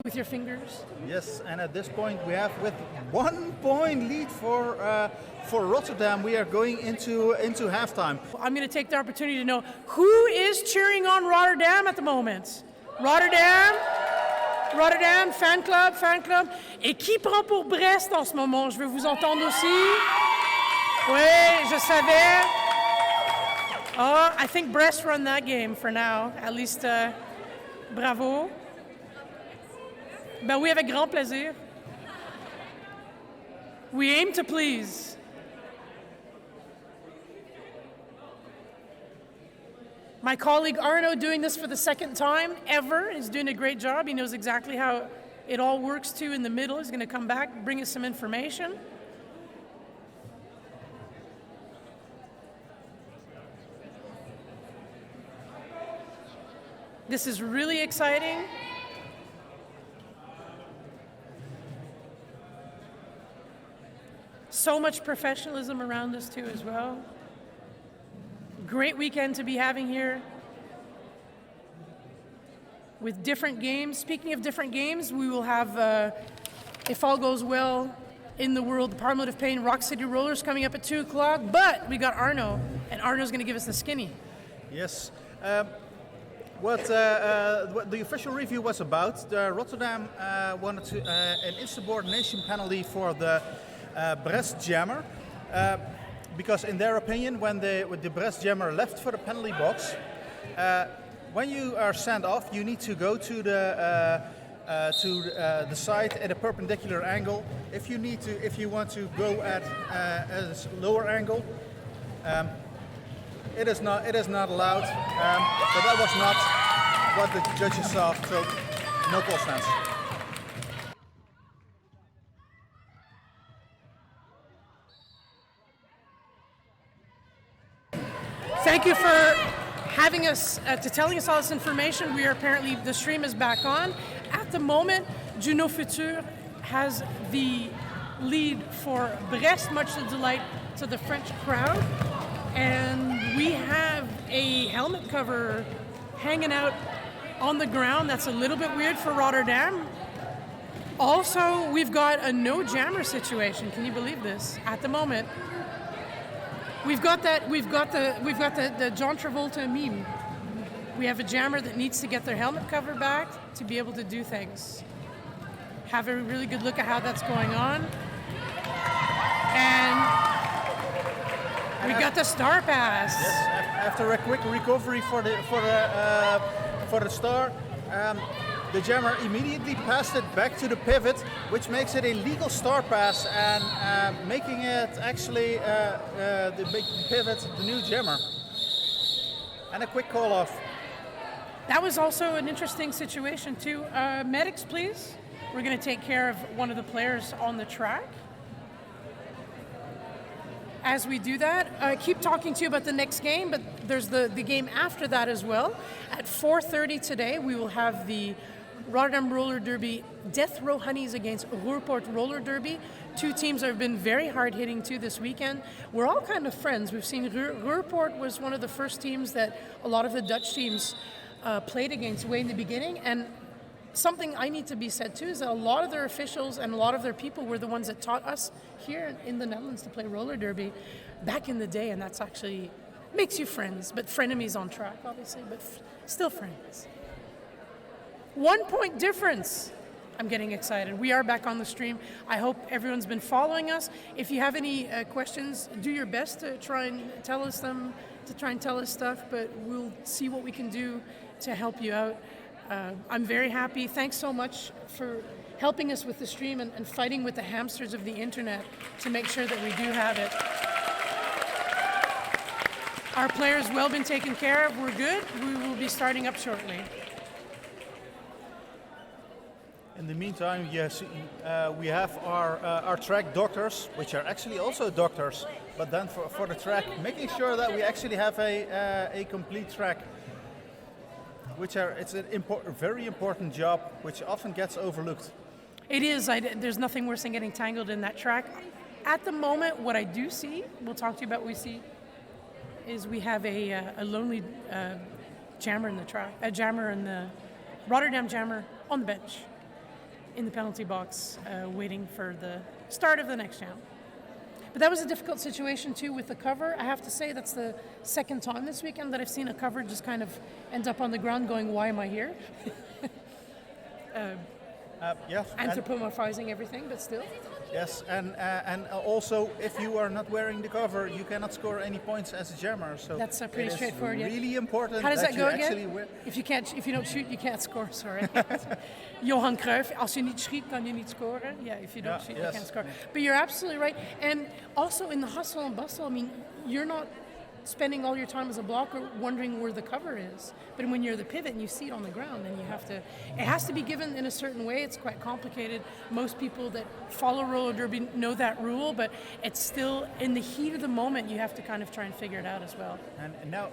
A: with your fingers.
B: Yes, and at this point we have with 1 point lead for Rotterdam. We are going into halftime.
A: I'm going to take the opportunity to know who is cheering on Rotterdam at the moment. Rotterdam, fan club. Et qui prend pour Brest en ce moment? Je veux vous entendre aussi. Oui, je savais. Oh, I think Brest run that game for now. At least, bravo. Ben oui, avec grand plaisir. We aim to please. My colleague Arno doing this for the second time ever. He's doing a great job. He knows exactly how it all works too in the middle. He's going to come back, bring us some information. This is really exciting. So much professionalism around us too as well. Great weekend to be having here with different games. Speaking of different games, we will have, if all goes well in the world, the Parliament of Pain Rock City Rollers coming up at 2 o'clock, but we got Arno, and Arno's going to give us the skinny.
B: Yes. What the official review was about, Rotterdam wanted an insubordination penalty for the Brest jammer, because in their opinion, when the Brest jammer left for the penalty box, when you are sent off, you need to go to the side at a perpendicular angle. If you want to go at a lower angle, it is not allowed. But that was not what the judges saw, so no call stands.
A: Thank you for having us, telling us all this information. We are apparently, the stream is back on. At the moment, Juno Futur has the lead for Brest, much to the delight to the French crowd. And we have a helmet cover hanging out on the ground. That's a little bit weird for Rotterdam. Also, we've got a no jammer situation. Can you believe this? At the moment, we've got the John Travolta meme. We have a jammer that needs to get their helmet cover back to be able to do things. Have a really good look at how that's going on. And we got the star pass.
B: Yes, after a quick recovery for the star, the jammer immediately passed it back to the pivot, which makes it a legal star pass and making it actually the big pivot, the new jammer. And a quick call off.
A: That was also an interesting situation too. Medics, please. We're going to take care of one of the players on the track. As we do that, I keep talking to you about the next game, but there's the game after that as well. At 4:30 today, we will have the Rotterdam Roller Derby Death Row Honeys against Ruhrport Roller Derby. Two teams that have been very hard-hitting too this weekend. We're all kind of friends. We've seen Ruhrport was one of the first teams that a lot of the Dutch teams played against way in the beginning, and something I need to be said too is that a lot of their officials and a lot of their people were the ones that taught us here in the Netherlands to play roller derby back in the day, and that's actually makes you friends, but frenemies on track obviously, but still friends. 1 point difference. I'm getting excited. We are back on the stream. I hope everyone's been following us. If you have any questions, do your best to try and tell us stuff, but we'll see what we can do to help you out. I'm very happy. Thanks so much for helping us with the stream and fighting with the hamsters of the internet to make sure that we do have it. Our players well been taken care of. We're good. We will be starting up shortly.
B: In the meantime, yes, we have our track doctors, which are actually also doctors, but then for the track, making sure that we actually have a complete track. It's a very important job, which often gets overlooked.
A: It is. There's nothing worse than getting tangled in that track. At the moment, what I do see, we'll talk to you about what we see, is we have a lonely jammer in the track, a jammer in the Rotterdam jammer on the bench in the penalty box, waiting for the start of the next jam. But that was a difficult situation too with the cover. I have to say that's the second time this weekend that I've seen a cover just kind of end up on the ground going, why am I here?
B: Yes.
A: Anthropomorphizing everything, but still.
B: Yes, and also if you are not wearing the cover, you cannot score any points as a jammer. So
A: that's pretty straightforward.
B: It's really important.
A: How does that go again?
B: Wear...
A: If you don't shoot, you can't score. Sorry. Johan Cruyff. Als je niet schiet, kan je niet scoren. Yeah, if you don't shoot, you can't score. But you're absolutely right. And also in the hustle and bustle, I mean, you're not spending all your time as a blocker wondering where the cover is. But when you're the pivot and you see it on the ground, then it has to be given in a certain way. It's quite complicated. Most people that follow roller derby know that rule, but it's still, in the heat of the moment, you have to kind of try and figure it out as well.
B: And now,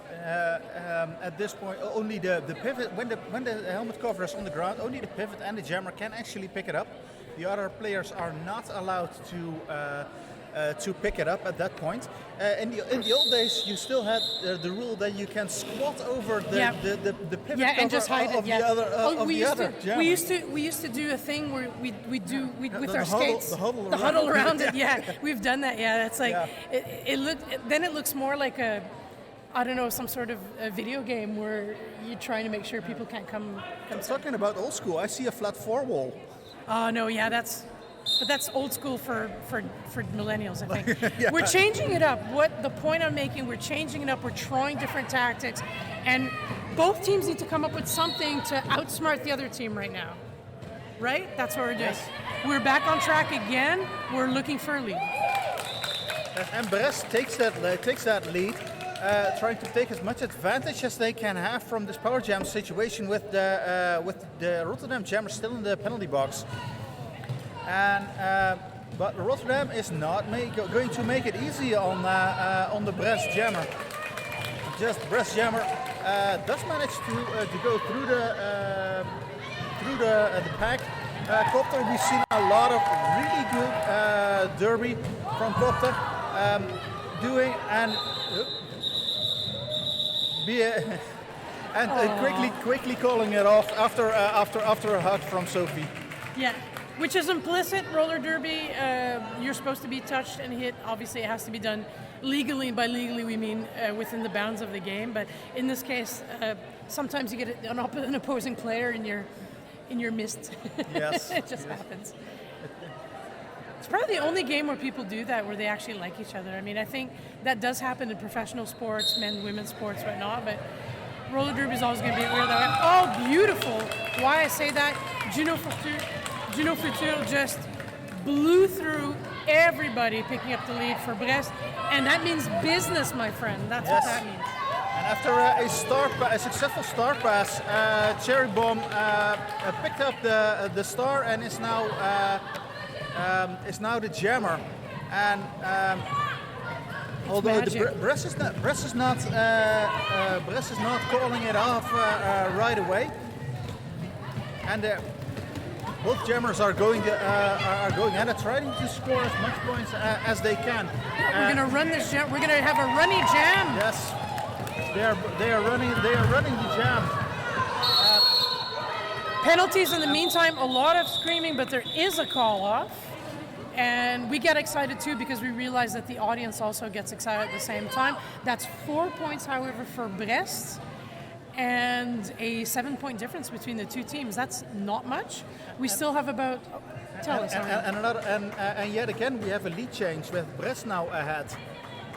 B: at this point, only the pivot, when the helmet cover is on the ground, only the pivot and the jammer can actually pick it up. The other players are not allowed to to pick it up at that point. In the old days, you still had the rule that you can squat over the pivot
A: and just hide
B: of
A: it,
B: the other jammer.
A: We used to do a thing where we with our skates
B: the huddle
A: around it. Yeah, we've done that. Yeah, it's like it looks more like some sort of a video game where you're trying to make sure people can't come.
B: Talking about old school, I see a flat 4 wall.
A: Oh no, yeah, that's old school for millennials, I think. We're changing it up. What the point I'm making, we're changing it up. We're trying different tactics, and both teams need to come up with something to outsmart the other team right now. Right? That's what we're doing.
B: Yes.
A: We're back on track again. We're looking for a lead.
B: And Brest takes that lead, trying to take as much advantage as they can have from this power jam situation with the Rotterdam Jammer still in the penalty box. And but Rotterdam is not going to make it easy on the Brest Jammer. Just Brest Jammer does manage to go through the pack. Copter, we've seen a lot of really good derby from Copter doing and quickly calling it off after a hug from Sophie.
A: Yeah. Which is implicit. Roller derby, you're supposed to be touched and hit. Obviously, it has to be done legally. By legally, we mean within the bounds of the game. But in this case, sometimes you get an opposing player in your midst.
B: Yes.
A: It just happens. It's probably the only game where people do that, where they actually like each other. I mean, I think that does happen in professional sports, men's, women's sports, whatnot. But roller derby is always going to be weird that way. Oh, beautiful! Why I say that? Juno Futur just blew through everybody picking up the lead for Brest, and that means business, my friend. That's what that means.
B: And after a successful star pass, Cherry Bomb picked up the star and is now the jammer. And although Brest is not calling it off right away, and both jammers are going at it, trying to score as much points as they can.
A: We're going to run this jam. We're going to have a runny jam.
B: Yes, they are running the jam.
A: Penalties in the meantime. A lot of screaming, but there is a call off, and we get excited too because we realize that the audience also gets excited at the same time. That's 4 points, however, for Brest. And a 7-point difference between the two teams. That's not much. We still have about. Tell us.
B: And yet again, we have a lead change with Brest now ahead.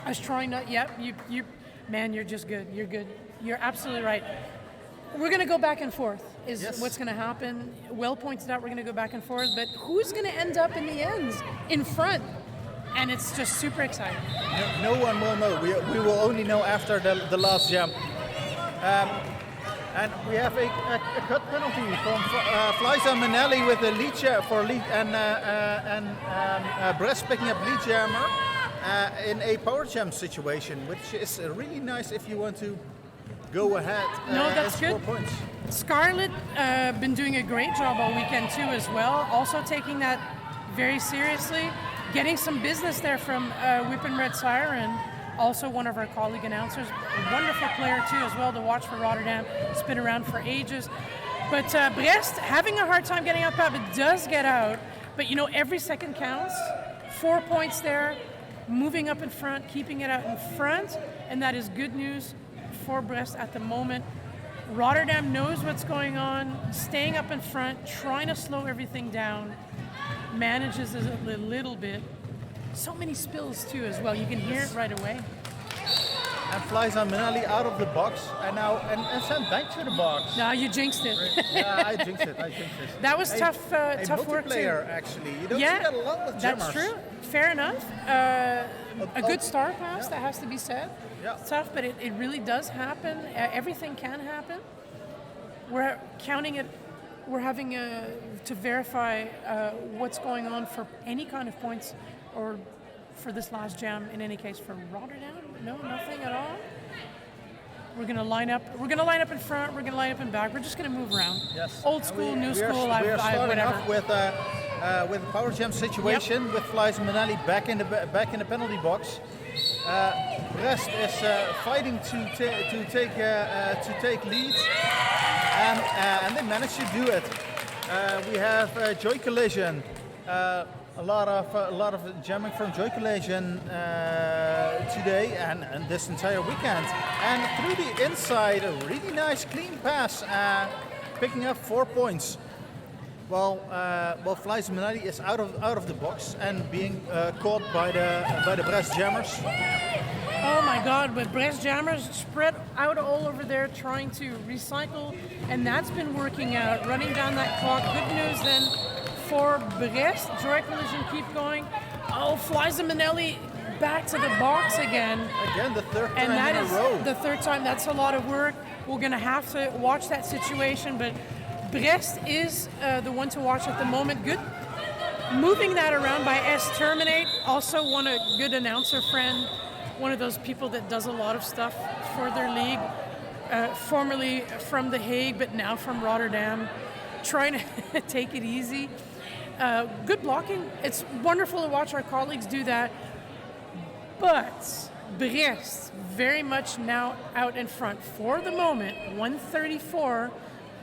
A: I was trying not. Yep. Man, you're just good. You're good. You're absolutely right. We're going to go back and forth. What's going to happen? Well pointed out. We're going to go back and forth. But who's going to end up in the ends in front? And it's just super exciting.
B: No one will know. We will only know after the last jam. And we have a cut penalty from Flyza Manelli with the lead and Brest picking up lead jammer in a power jam situation, which is really nice if you want to go ahead.
A: That's good.
B: 4 points.
A: Scarlett been doing a great job all weekend too as well. Also taking that very seriously, getting some business there from Whippin' Red Siren. Also one of our colleague announcers, a wonderful player too as well to watch for Rotterdam. It's been around for ages. But Brest having a hard time getting out, but does get out. But every second counts. 4 points there, moving up in front, keeping it out in front, and that is good news for Brest at the moment. Rotterdam knows what's going on, staying up in front, trying to slow everything down, manages it a little bit. So many spills too as well. You can hear it right away.
B: And flies on Manali out of the box and now and sent back to the box.
A: No, you jinxed it.
B: Yeah, I jinxed it.
A: That was tough work too.
B: Actually, you don't see that a lot with jammers.
A: That's true. Fair enough. A good star pass, that has to be said.
B: Yeah.
A: It's tough, but it really does happen. Everything can happen. We're counting it. We're having to verify what's going on for any kind of points, or for this last jam. In any case, for Rotterdam, no, nothing at all. We're going to line up. We're going to line up in front. We're going to line up in back. We're just going to move around.
B: Yes.
A: Old school, new school.
B: We are starting
A: whatever.
B: off with with a power jam situation with Flies and Manelli back in the penalty box. Brest is fighting to take leads, and they managed to do it. We have Joy Collision. A lot of jamming from Joy Collision today and this entire weekend. And through the inside, a really nice clean pass, picking up 4 points. Well, Flies Manelli is out of the box and being caught by the Brest Jammers.
A: Oh my God! But Brest Jammers spread out all over there, trying to recycle, and that's been working out. Running down that clock. Good news then for Brest. Joy Collision keep going. Oh, Flies Manelli back to the box again.
B: Again, the third time
A: and that
B: in
A: is
B: a row.
A: The third time. That's a lot of work. We're gonna have to watch that situation, but Brest is the one to watch at the moment. Good. Moving that around by S Terminate. Also a good announcer friend. One of those people that does a lot of stuff for their league. Formerly from The Hague, but now from Rotterdam. Trying to take it easy. Good blocking. It's wonderful to watch our colleagues do that. But Brest very much now out in front for the moment. 134.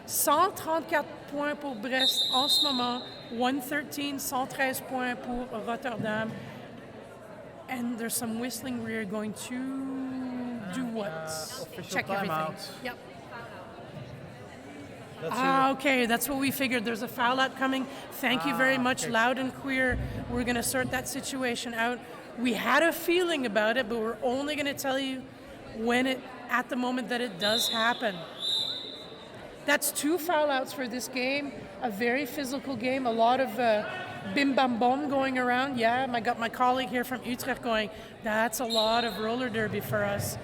A: 134 points pour Brest en ce moment. 113, 113 points pour Rotterdam. And there's some whistling. We're going to do what? Check everything. Yep. Okay, that's what we figured. There's a foul out coming. Thank you very much,
B: okay.
A: Loud and Queer. We're going to sort that situation out. We had a feeling about it, but we're only going to tell you at the moment that it does happen. That's 2 foul outs for this game. A very physical game. A lot of bim bam bom going around. Yeah, I got my colleague here from Utrecht going, that's a lot of roller derby for us.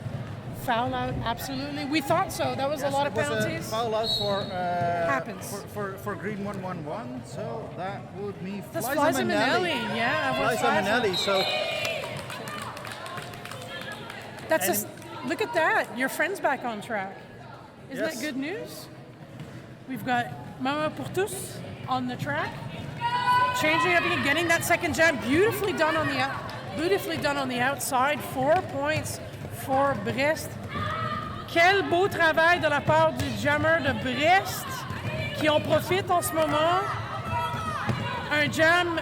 A: Foul out, absolutely. We thought so. That was a lot of penalties.
B: A foul out for
A: happens
B: for green 111. So that would be
A: Flies Manelli. Yeah,
B: Flies Manelli. So
A: look at that. Your friend's back on track. Isn't
B: Yes.
A: that good news? We've got Mama pour Tous on the track. Changing up again, getting that second jab. Beautifully done on the outside. 4 points for Brest. Quel beau travail de la part du jammer de Brest qui en profite en ce moment. Un jam,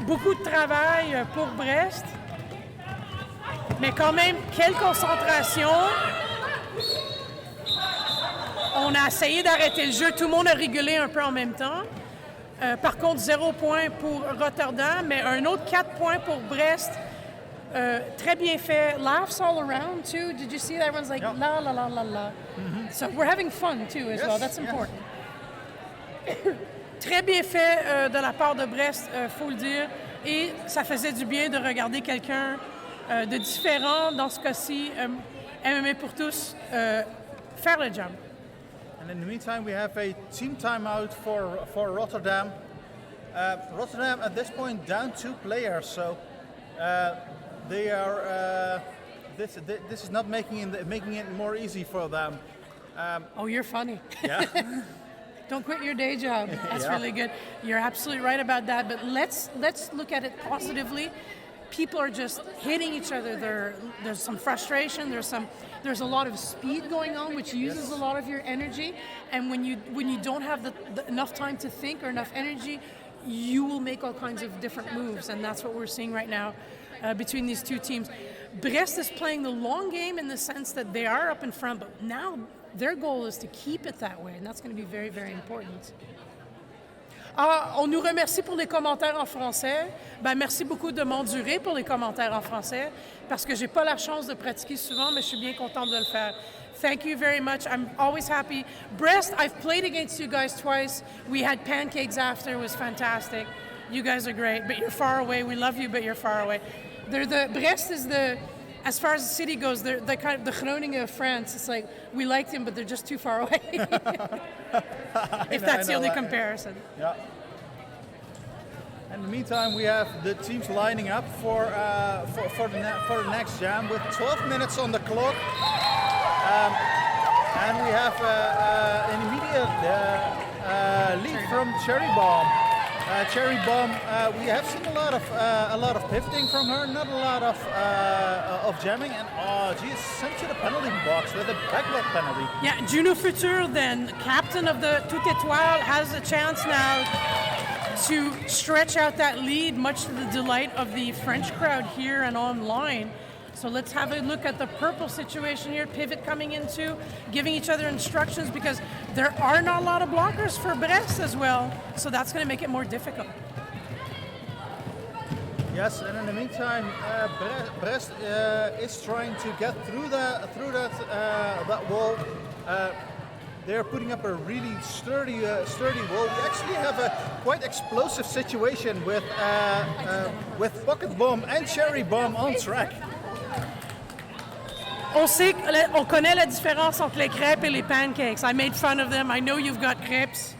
A: beaucoup de travail pour Brest. Mais quand même, quelle concentration. On a essayé d'arrêter le jeu. Tout le monde a rigolé un peu en même temps. Par contre, 0 point pour Rotterdam, mais un autre 4 points pour Brest. Très bien fait. Laughs all around, too. Did you see that? Everyone's like, la, la, la, la, la. Mm-hmm. So we're having fun, too, as well. That's important. Très bien fait de la part de Brest, faut le dire. Et ça faisait du bien de regarder quelqu'un de différent, dans ce cas-ci, MMA pour tous, faire le jump.
B: And in the meantime, we have a team timeout for Rotterdam. Rotterdam at this point down 2 players, so they are. This is not making it more easy for them.
A: Oh, you're funny.
B: Yeah.
A: Don't quit your day job. That's really good. You're absolutely right about that. But let's look at it positively. People are just hitting each other. There's some frustration. There's a lot of speed going on, which uses a lot of your energy. And when you don't have enough time to think or enough energy, you will make all kinds of different moves. And that's what we're seeing right now between these two teams. Brest is playing the long game in the sense that they are up in front, but now their goal is to keep it that way, and that's going to be very, very important. On nous remercie pour les commentaires en français. Merci beaucoup de m'endurer pour les commentaires en français parce que j'ai pas la chance de pratiquer souvent, mais je suis bien contente de le faire. Thank you very much. I'm always happy. Brest, I've played against you guys twice. We had pancakes after. It was fantastic. You guys are great, but you're far away. We love you, but you're far away. Brest is as far as the city goes, they're kind of the Groningen of France. It's like, we like them, but they're just too far away. If that's the only comparison.
B: Yeah. In the meantime, we have the teams lining up for the next jam with 12 minutes on the clock. And we have an immediate lead from Cherry Bomb. Cherry Bomb, we have seen a lot of pivoting from her, not a lot of jamming, and she's sent to the penalty box with a backlog penalty.
A: Yeah, Juno Futur, then captain of the Toutes, Etoiles, has a chance now to stretch out that lead, much to the delight of the French crowd here and online. So let's have a look at the purple situation here. Pivot coming into, giving each other instructions, because there are not a lot of blockers for Brest as well. So that's going to make it more difficult.
B: Yes, and in the meantime, Brest is trying to get through that wall. They're putting up a really sturdy wall. We actually have a quite explosive situation with Pocket Bomb and Cherry Bomb on track.
A: On connaît la différence entre les crêpes et les pancakes. I made fun of them. I know you've got crêpes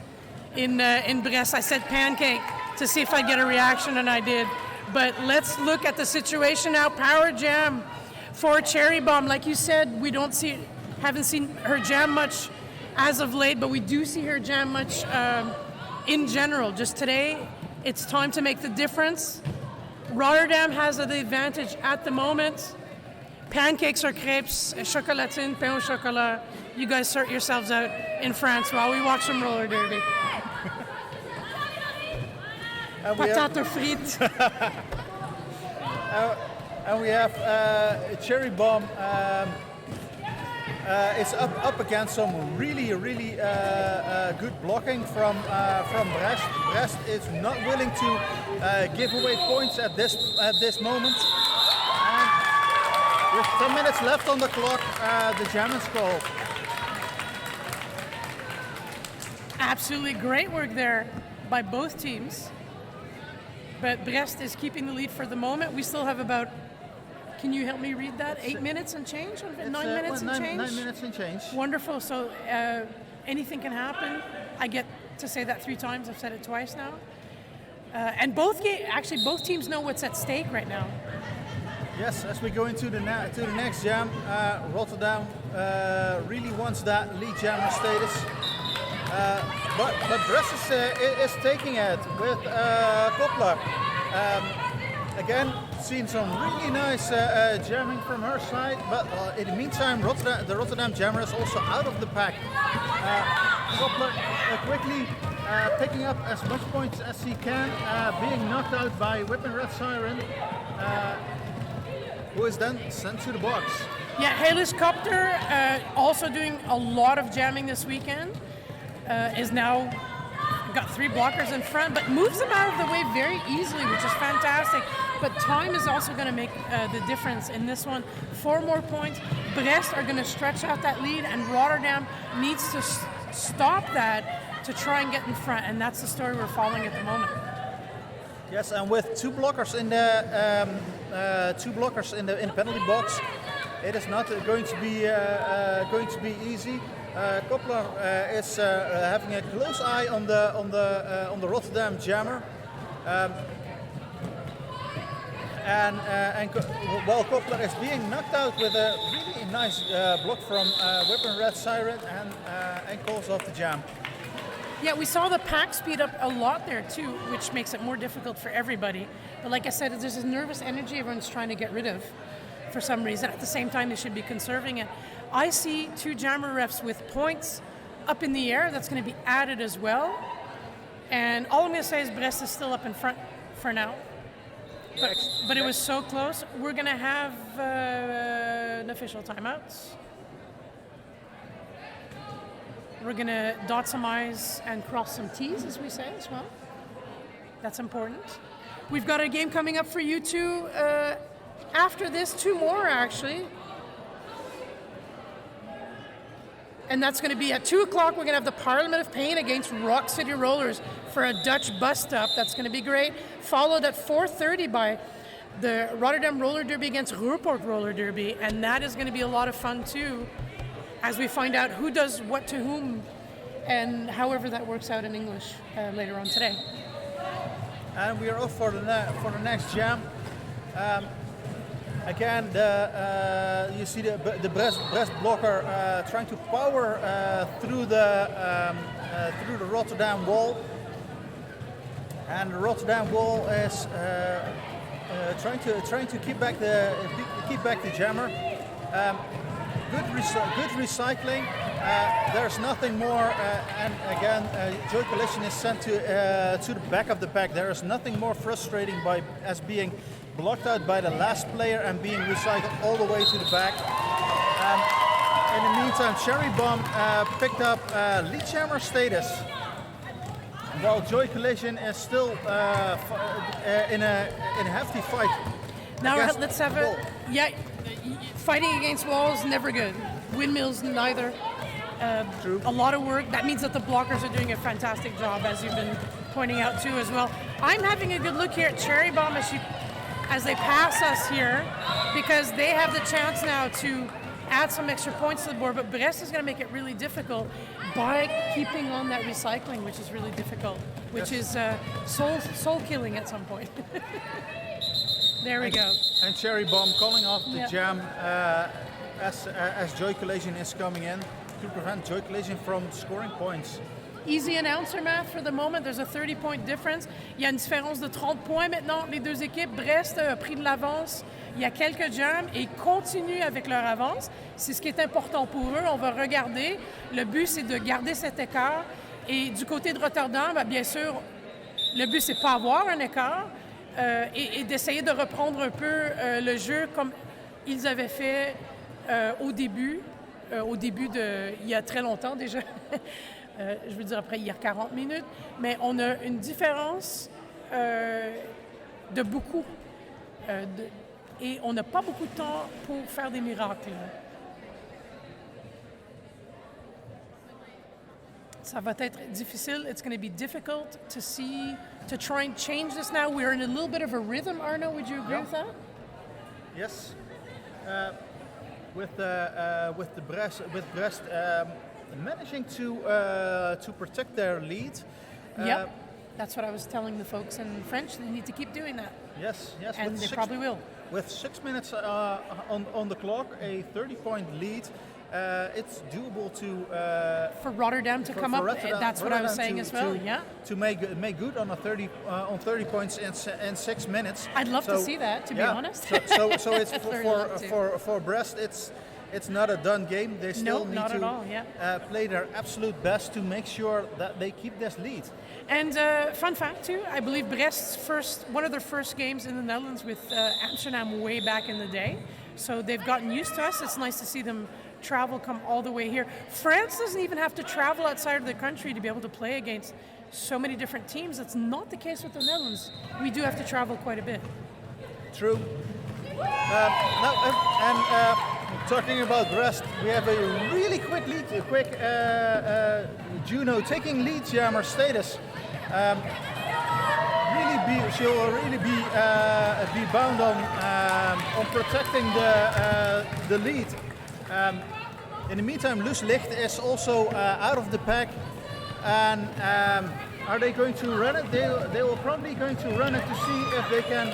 A: in Brest. I said pancake to see if I'd get a reaction, and I did. But let's look at the situation now. Power jam for Cherry Bomb. Like you said, haven't seen her jam much as of late, but we do see her jam much in general. Just today, it's time to make the difference. Rotterdam has the advantage at the moment. Pancakes or crepes, chocolatine, pain au chocolat. You guys sort yourselves out in France while we watch some roller derby. Patate frites.
B: And we have Cherry Bomb. It's up against some really good blocking from Brest. Brest is not willing to give away points at this moment. And with 10 minutes left on the clock, the jam is called.
A: Absolutely great work there by both teams. But Brest is keeping the lead for the moment. We still have about, can you help me read that? 8 minutes and change? 9 minutes and change?
B: 9 minutes and change.
A: Wonderful. So anything can happen. I get to say that 3 times. I've said it twice now. And both teams know what's at stake right now.
B: Yes, as we go into the next jam, Rotterdam really wants that lead jammer status. But Brest is taking it with Koppler. Again, seen some really nice jamming from her side, but in the meantime, the Rotterdam jammer is also out of the pack. Koppler quickly picking up as much points as he can, being knocked out by Whipping Red Siren, who is then sent to the box.
A: Yeah, Helicopter, also doing a lot of jamming this weekend, is now got 3 blockers in front, but moves them out of the way very easily, which is fantastic. But time is also going to make the difference in this one. 4 more points. Brest are going to stretch out that lead, and Rotterdam needs to stop that to try and get in front, and that's the story we're following at the moment.
B: Yes, and with 2 blockers in the penalty box, it is not going to be easy. Koppler is having a close eye on the Rotterdam jammer, while Koppler is being knocked out with a really nice block from Whipping Red Siren and calls off the jam.
A: Yeah, we saw the pack speed up a lot there too, which makes it more difficult for everybody. But like I said, there's this nervous energy everyone's trying to get rid of for some reason. At the same time, they should be conserving it. I see 2 jammer refs with points up in the air. That's going to be added as well. And all I'm going to say is Brest is still up in front for now. But it was so close. We're going to have an official timeout. We're going to dot some I's and cross some T's, as we say, as well. That's important. We've got a game coming up for you two. After this, 2 more, actually. And that's going to be at 2 o'clock. We're going to have the Parliament of Pain against Rock City Rollers for a Dutch bus stop. That's going to be great. Followed at 4:30 by the Rotterdam Roller Derby against Ruhrpoort Roller Derby. And that is going to be a lot of fun, too, as we find out who does what to whom, and however that works out in English later on today.
B: And we are off for the next jam. Again, you see the Brest blocker trying to power through the through the Rotterdam wall. And the Rotterdam wall is trying to keep back the jammer. Good recycling. There's nothing more. And again, Joy Collision is sent to the back of the pack. There is nothing more frustrating as being blocked out by the last player and being recycled all the way to the back. In the meantime, Cherry Bomb picked up lead jammer status, while Joy Collision is still in a hefty fight.
A: Now let's have fighting against walls, never good. Windmills, neither.
B: True.
A: A lot of work. That means that the blockers are doing a fantastic job, as you've been pointing out too as well. I'm having a good look here at Cherry Bomb as they pass us here, because they have the chance now to add some extra points to the board, but Brest is going to make it really difficult by keeping on that recycling, which is really difficult, which is soul killing at some point. There we go.
B: And Cherry Bomb calling off the jam as Joy Collision is coming in to prevent Joy Collision from scoring points.
A: Easy announcer math for the moment. There's a 30-point difference. Il y a une différence de 30 points maintenant. Les deux équipes, Brest a pris de l'avance il y a quelques jams et continuent avec leur avance. C'est ce qui est important pour eux. On va regarder. Le but, c'est de garder cet écart. Et du côté de Rotterdam, bien sûr, le but, c'est pas avoir un écart et d'essayer de reprendre un peu le jeu comme ils avaient fait au début il y a très longtemps déjà. Je veux dire, après, il y a 40 minutes, mais on a une différence de beaucoup. Et on n'a pas beaucoup de temps pour faire des miracles. Ça va être difficile. It's going to be difficult to try and change this now. We're in a little bit of a rhythm, Arno. Would you agree with that?
B: Yes. With Brest managing to protect their lead.
A: Yep, that's what I was telling the folks in French. They need to keep doing that.
B: Yes,
A: and they probably will.
B: With 6 minutes on the clock, a 30-point lead, it's doable
A: for Rotterdam to come up. That's what I was saying as well.
B: To make good on 30 points in 6 minutes.
A: I'd love to see that, to be honest.
B: So it's for Brest. It's not a done game. They still need to play their absolute best to make sure that they keep this lead.
A: And fun fact too, I believe Brest's one of their first games in the Netherlands with Amsterdam way back in the day. So they've gotten used to us. It's nice to see them come all the way here. France doesn't even have to travel outside of the country to be able to play against so many different teams. That's not the case with the Netherlands. We do have to travel quite a bit.
B: True. Talking about Brest, we have a really quick Juno taking lead jammer status. She'll really be bound on protecting the lead. In the meantime, Loes Licht is also out of the pack, and are they going to run it? They will probably going to run it to see if they can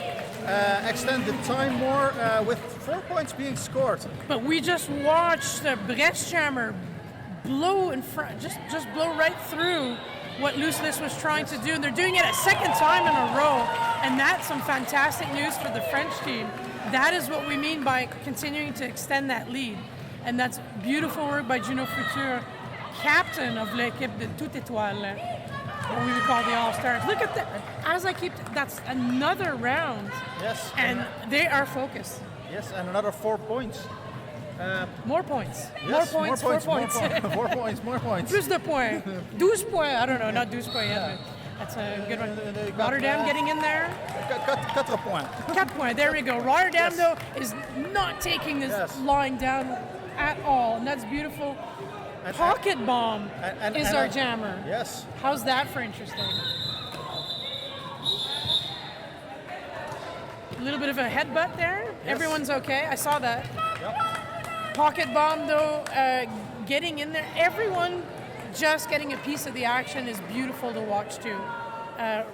B: extend the time more with 4 points being scored.
A: But we just watched the Brest jammer blow in front, just blow right through what Loes Licht was trying to do, and they're doing it a second time in a row, and that's some fantastic news for the French team. That is what we mean by continuing to extend that lead, and that's beautiful work by Juno Futur, captain of l'équipe de Toutes Etoiles, what we would call the All-Stars. Look at that. That's another round.
B: Yes.
A: And they are focused.
B: Yes, and another 4 points.
A: More points.
B: Yes,
A: more points. 4 points.
B: More points.
A: Plus de points. 12 points. I don't know, not 12 points yet, but that's a good one. Rotterdam getting in there.
B: 4 points.
A: 4 points. There we go. Rotterdam, though, is not taking this line down at all, and that's beautiful. Pocket Bomb is our jammer.
B: Yes.
A: How's that for interesting? A little bit of a headbutt there. Yes. Everyone's okay. I saw that.
B: Yep.
A: Pocket Bomb, though, getting in there. Everyone just getting a piece of the action is beautiful to watch, too.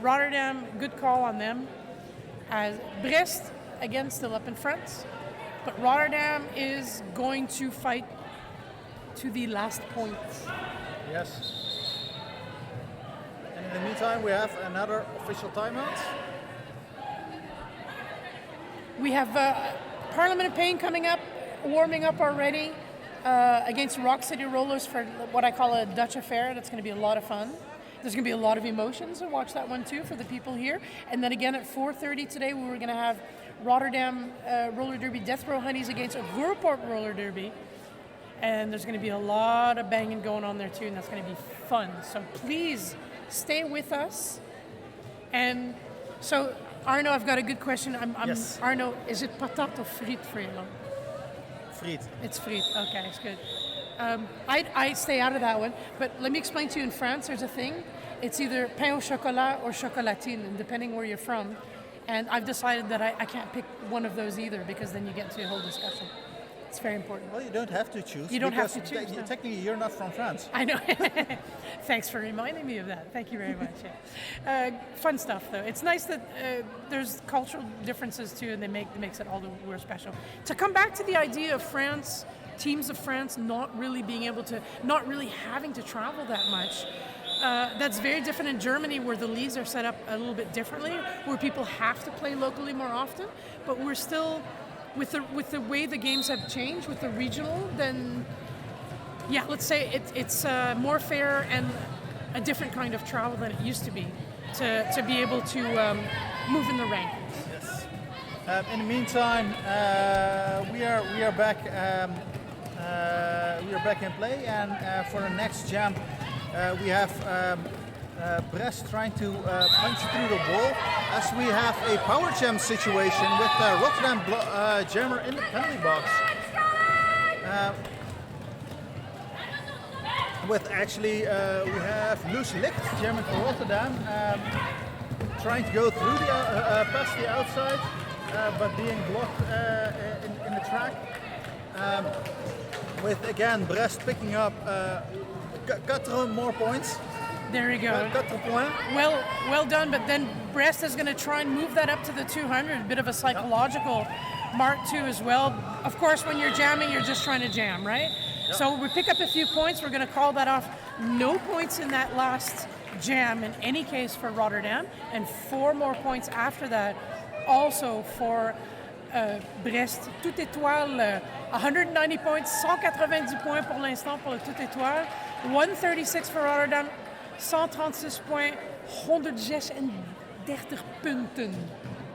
A: Rotterdam, good call on them. Brest, again, still up in front. But Rotterdam is going to fight to the last point.
B: Yes. In the meantime, we have another official timeout.
A: We have Parliament of Pain coming up, warming up already against Rock City Rollers for what I call a Dutch affair. That's going to be a lot of fun. There's going to be a lot of emotions, and watch that one too for the people here. And then again at 4:30 today, we were going to have Rotterdam Roller Derby Death Row Honeys against Voorpoort Roller Derby. And there's going to be a lot of banging going on there too, and that's going to be fun. So please stay with us. And so, Arno, I've got a good question.
B: Yes.
A: Arno, is it patat or friet for you?
B: Friet.
A: It's friet. Okay, it's good. I stay out of that one. But let me explain to you. In France, there's a thing. It's either pain au chocolat or chocolatine, and depending where you're from. And I've decided that I can't pick one of those either, because then you get into a whole discussion. It's very important.
B: Well, you don't have to choose.
A: You don't have to choose. No.
B: Technically, you're not from France.
A: I know. Thanks for reminding me of that. Thank you very much. Yeah. Fun stuff, though. It's nice that there's cultural differences too, and makes it all the more special. To come back to the idea of France, teams of France not really having to travel that much. That's very different in Germany, where the leagues are set up a little bit differently, where people have to play locally more often. But we're still, with the way the games have changed, with the regional, then yeah, let's say it's more fair and a different kind of travel than it used to be, to be able to move in the rankings.
B: Yes. In the meantime, we are back. We are back in play, and for the next jam, we have Brest trying to punch through the wall, as we have a power jam situation with Rotterdam jammer in the penalty box. With actually, we have Loose Licht jamming for Rotterdam, trying to go through the past the outside, but being blocked in the track. With again Brest picking up 4 more points.
A: There you go.
B: 4 points.
A: Well done, but then Brest is going to try and move that up to the 200, a bit of a psychological mark too as well. Of course, when you're jamming, you're just trying to jam, right? Yep. So we pick up a few points, we're going to call that off. No points in that last jam in any case for Rotterdam, and 4 more points after that also for Brest. Toutes Etoiles, 190 points, 190 points pour l'instant pour le Toutes Etoiles, 136 for Rotterdam, 136 points, 136 punten.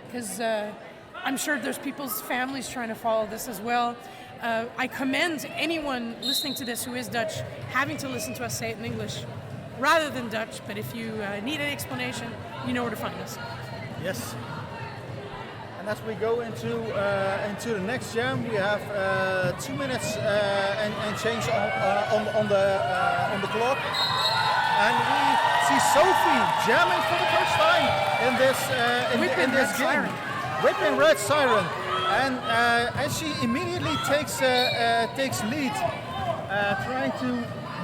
A: Because I'm sure there's people's families trying to follow this as well. I commend anyone listening to this who is Dutch having to listen to us say it in English rather than Dutch, but if you need an explanation, you know where to find us.
B: Yes. And as we go into the next jam, we have 2 minutes and change on the clock, and we see Sophie jamming for the first time in this game. Whipping Red Siren, and she immediately takes lead, trying to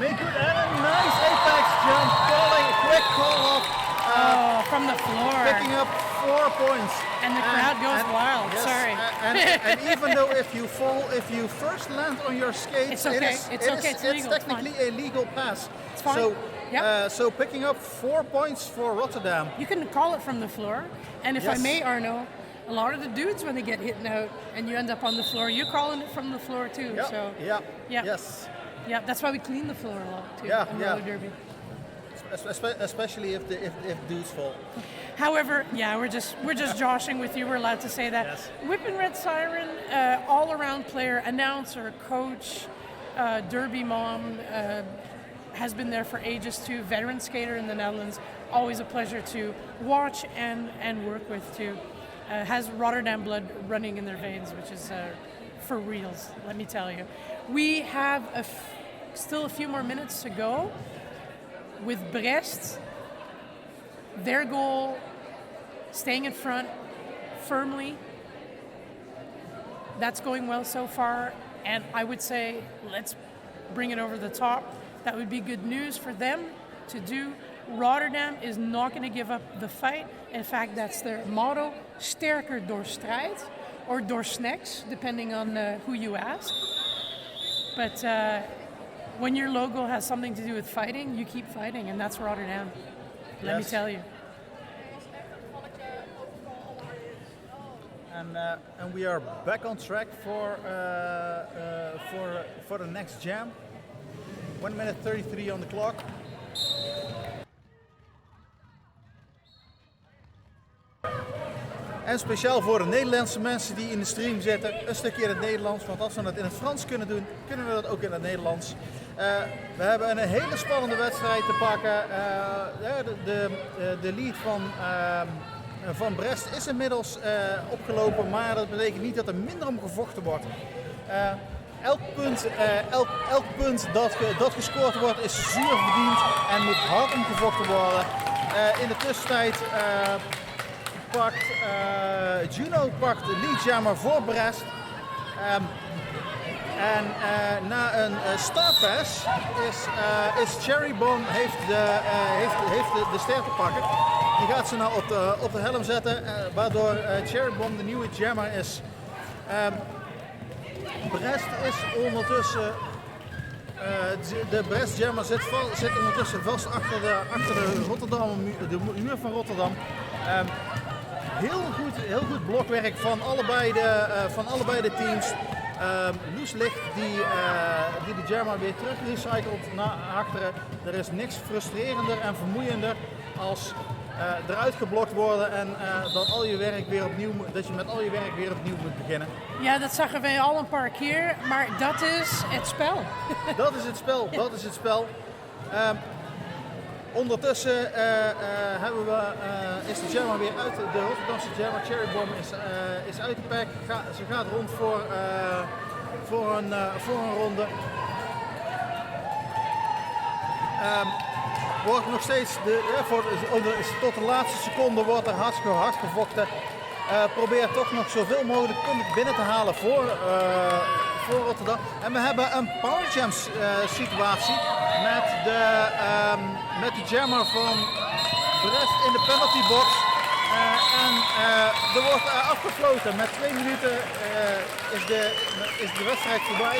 B: make it, and a nice apex jump, falling, a quick call off
A: from the floor,
B: picking up 4 points.
A: And the crowd goes wild.
B: Yes,
A: Sorry.
B: And even though if you fall, if you first land on your skates,
A: it's okay. It's
B: technically a legal pass.
A: It's fine.
B: So,
A: yep.
B: So picking up 4 points for Rotterdam.
A: You can call it from the floor. And if I may, Arno, a lot of the dudes, when they get hit out and you end up on the floor, you're calling it from the floor too.
B: Yep.
A: So
B: Yes.
A: Yeah, that's why we clean the floor a lot too.
B: Yeah.
A: Roller derby.
B: Especially if dudes fall.
A: However, we're just joshing with you. We're allowed to say that.
B: Yes.
A: Whipping Red Siren, all-around player, announcer, coach, derby mom, has been there for ages too. Veteran skater in the Netherlands. Always a pleasure to watch and work with too. Has Rotterdam blood running in their veins, which is for reals. Let me tell you. We have still a few more minutes to go. With Brest, their goal, staying in front firmly, that's going well so far, and I would say let's bring it over the top. That would be good news for them to do. Rotterdam is not going to give up the fight. In fact, that's their motto, sterker door strijd, or door snacks, depending on who you ask. But when your logo has something to do with fighting, you keep fighting, and that's Rotterdam. let me tell you.
B: And we are back on track for the next jam. 1 minute 33 on the clock. En speciaal voor de Nederlandse mensen die in de stream zitten, een stukje in het Nederlands. Want als we dat in het Frans kunnen doen, kunnen we dat ook in het Nederlands. We hebben een hele spannende wedstrijd te pakken. De lead van Brest is inmiddels opgelopen, maar dat betekent niet dat er minder om gevochten wordt. Elk punt dat gescoord wordt is zuur verdiend en moet hard omgevochten worden. In de tussentijd Juno pakt de lead jammer voor Brest. Na een startpass is Cherry Bomb heeft de ster te pakken. Die gaat ze nou op de helm zetten, waardoor Cherry Bomb de nieuwe jammer is. Brest is ondertussen, de Brest jammer zit ondertussen vast achter de muur van Rotterdam. Heel goed blokwerk van allebei de teams. Loes Licht die de jammer weer terug recycelt naar achteren. Er is niks frustrerender en vermoeiender als eruit geblokt worden en dat je met al je werk weer opnieuw moet beginnen.
A: Ja, dat zagen wij al een paar keer, maar dat is het spel.
B: Dat is het spel. Ondertussen is de jammer weer uit. De Rotterdamse jammer Cherry Bomb is uit de pack. Ze gaat rond voor een ronde. Wordt nog steeds tot de laatste seconde wordt er hartstikke hard gevochten. Probeer toch nog zoveel mogelijk punten binnen te halen voor Rotterdam. En we hebben een power jam situatie met de jammer van Brest in de penalty box. Er wordt afgefloten. Met 2 minuten is de wedstrijd voorbij.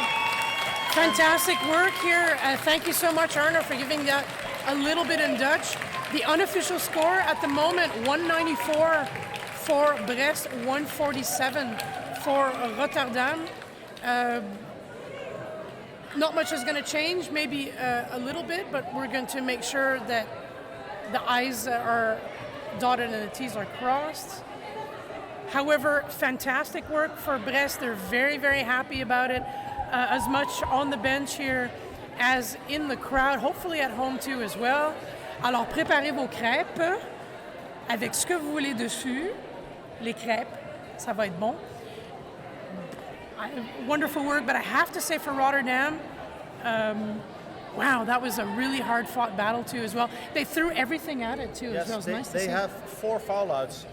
A: Fantastic work here. Thank you so much, Arno, for giving that a little bit in Dutch. The unofficial score at the moment, 194 for Brest, 147 for Rotterdam. Not much is going to change, maybe a little bit, but we're going to make sure that the I's are dotted and the T's are crossed. However, fantastic work for Brest. They're very, very happy about it. As much on the bench here as in the crowd, hopefully at home too as well. Alors préparez vos crêpes avec ce que vous voulez dessus. Les crêpes, ça va être bon. Wonderful work, but I have to say for Rotterdam, wow, that was a really hard fought battle too as well. They threw everything at it too as well. It was nice to see.
B: They have 4 foul outs.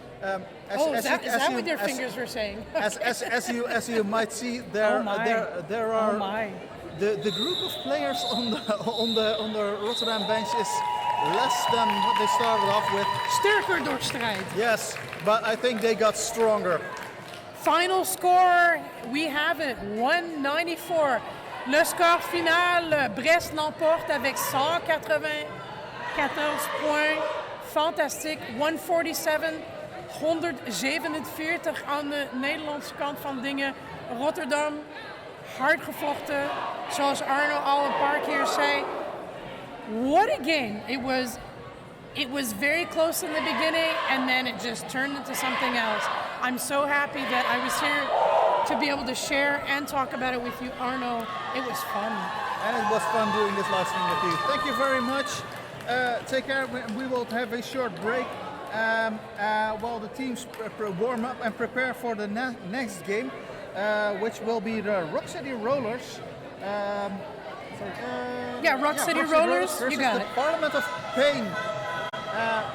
A: Is that what their fingers were saying?
B: As you might see, there are the group of players on the Rotterdam bench is less than what they started off with.
A: Sterker door strijd.
B: Yes, but I think they got stronger.
A: Final score, we have it, 194. Le score final, Brest l'emporte avec 194 points. Fantastique, 147. 147 aan de Nederlandse kant van dingen. Rotterdam, hard gevochten. Zoals Arno al een paar keer zei. What a game. It was very close in the beginning and then it just turned into something else. I'm so happy that I was here to be able to share and talk about it with you, Arno. It was fun.
B: And it was fun doing this live stream with you. Thank you very much. Take care. We will have a short break while the teams warm up and prepare for the next game, which will be the Rock City Rollers.
A: Rock City Rollers. You got it.
B: Parliament of Pain,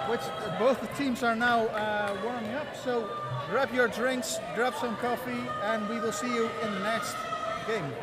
B: which both the teams are now warming up. So grab your drinks, grab some coffee, and we will see you in the next game.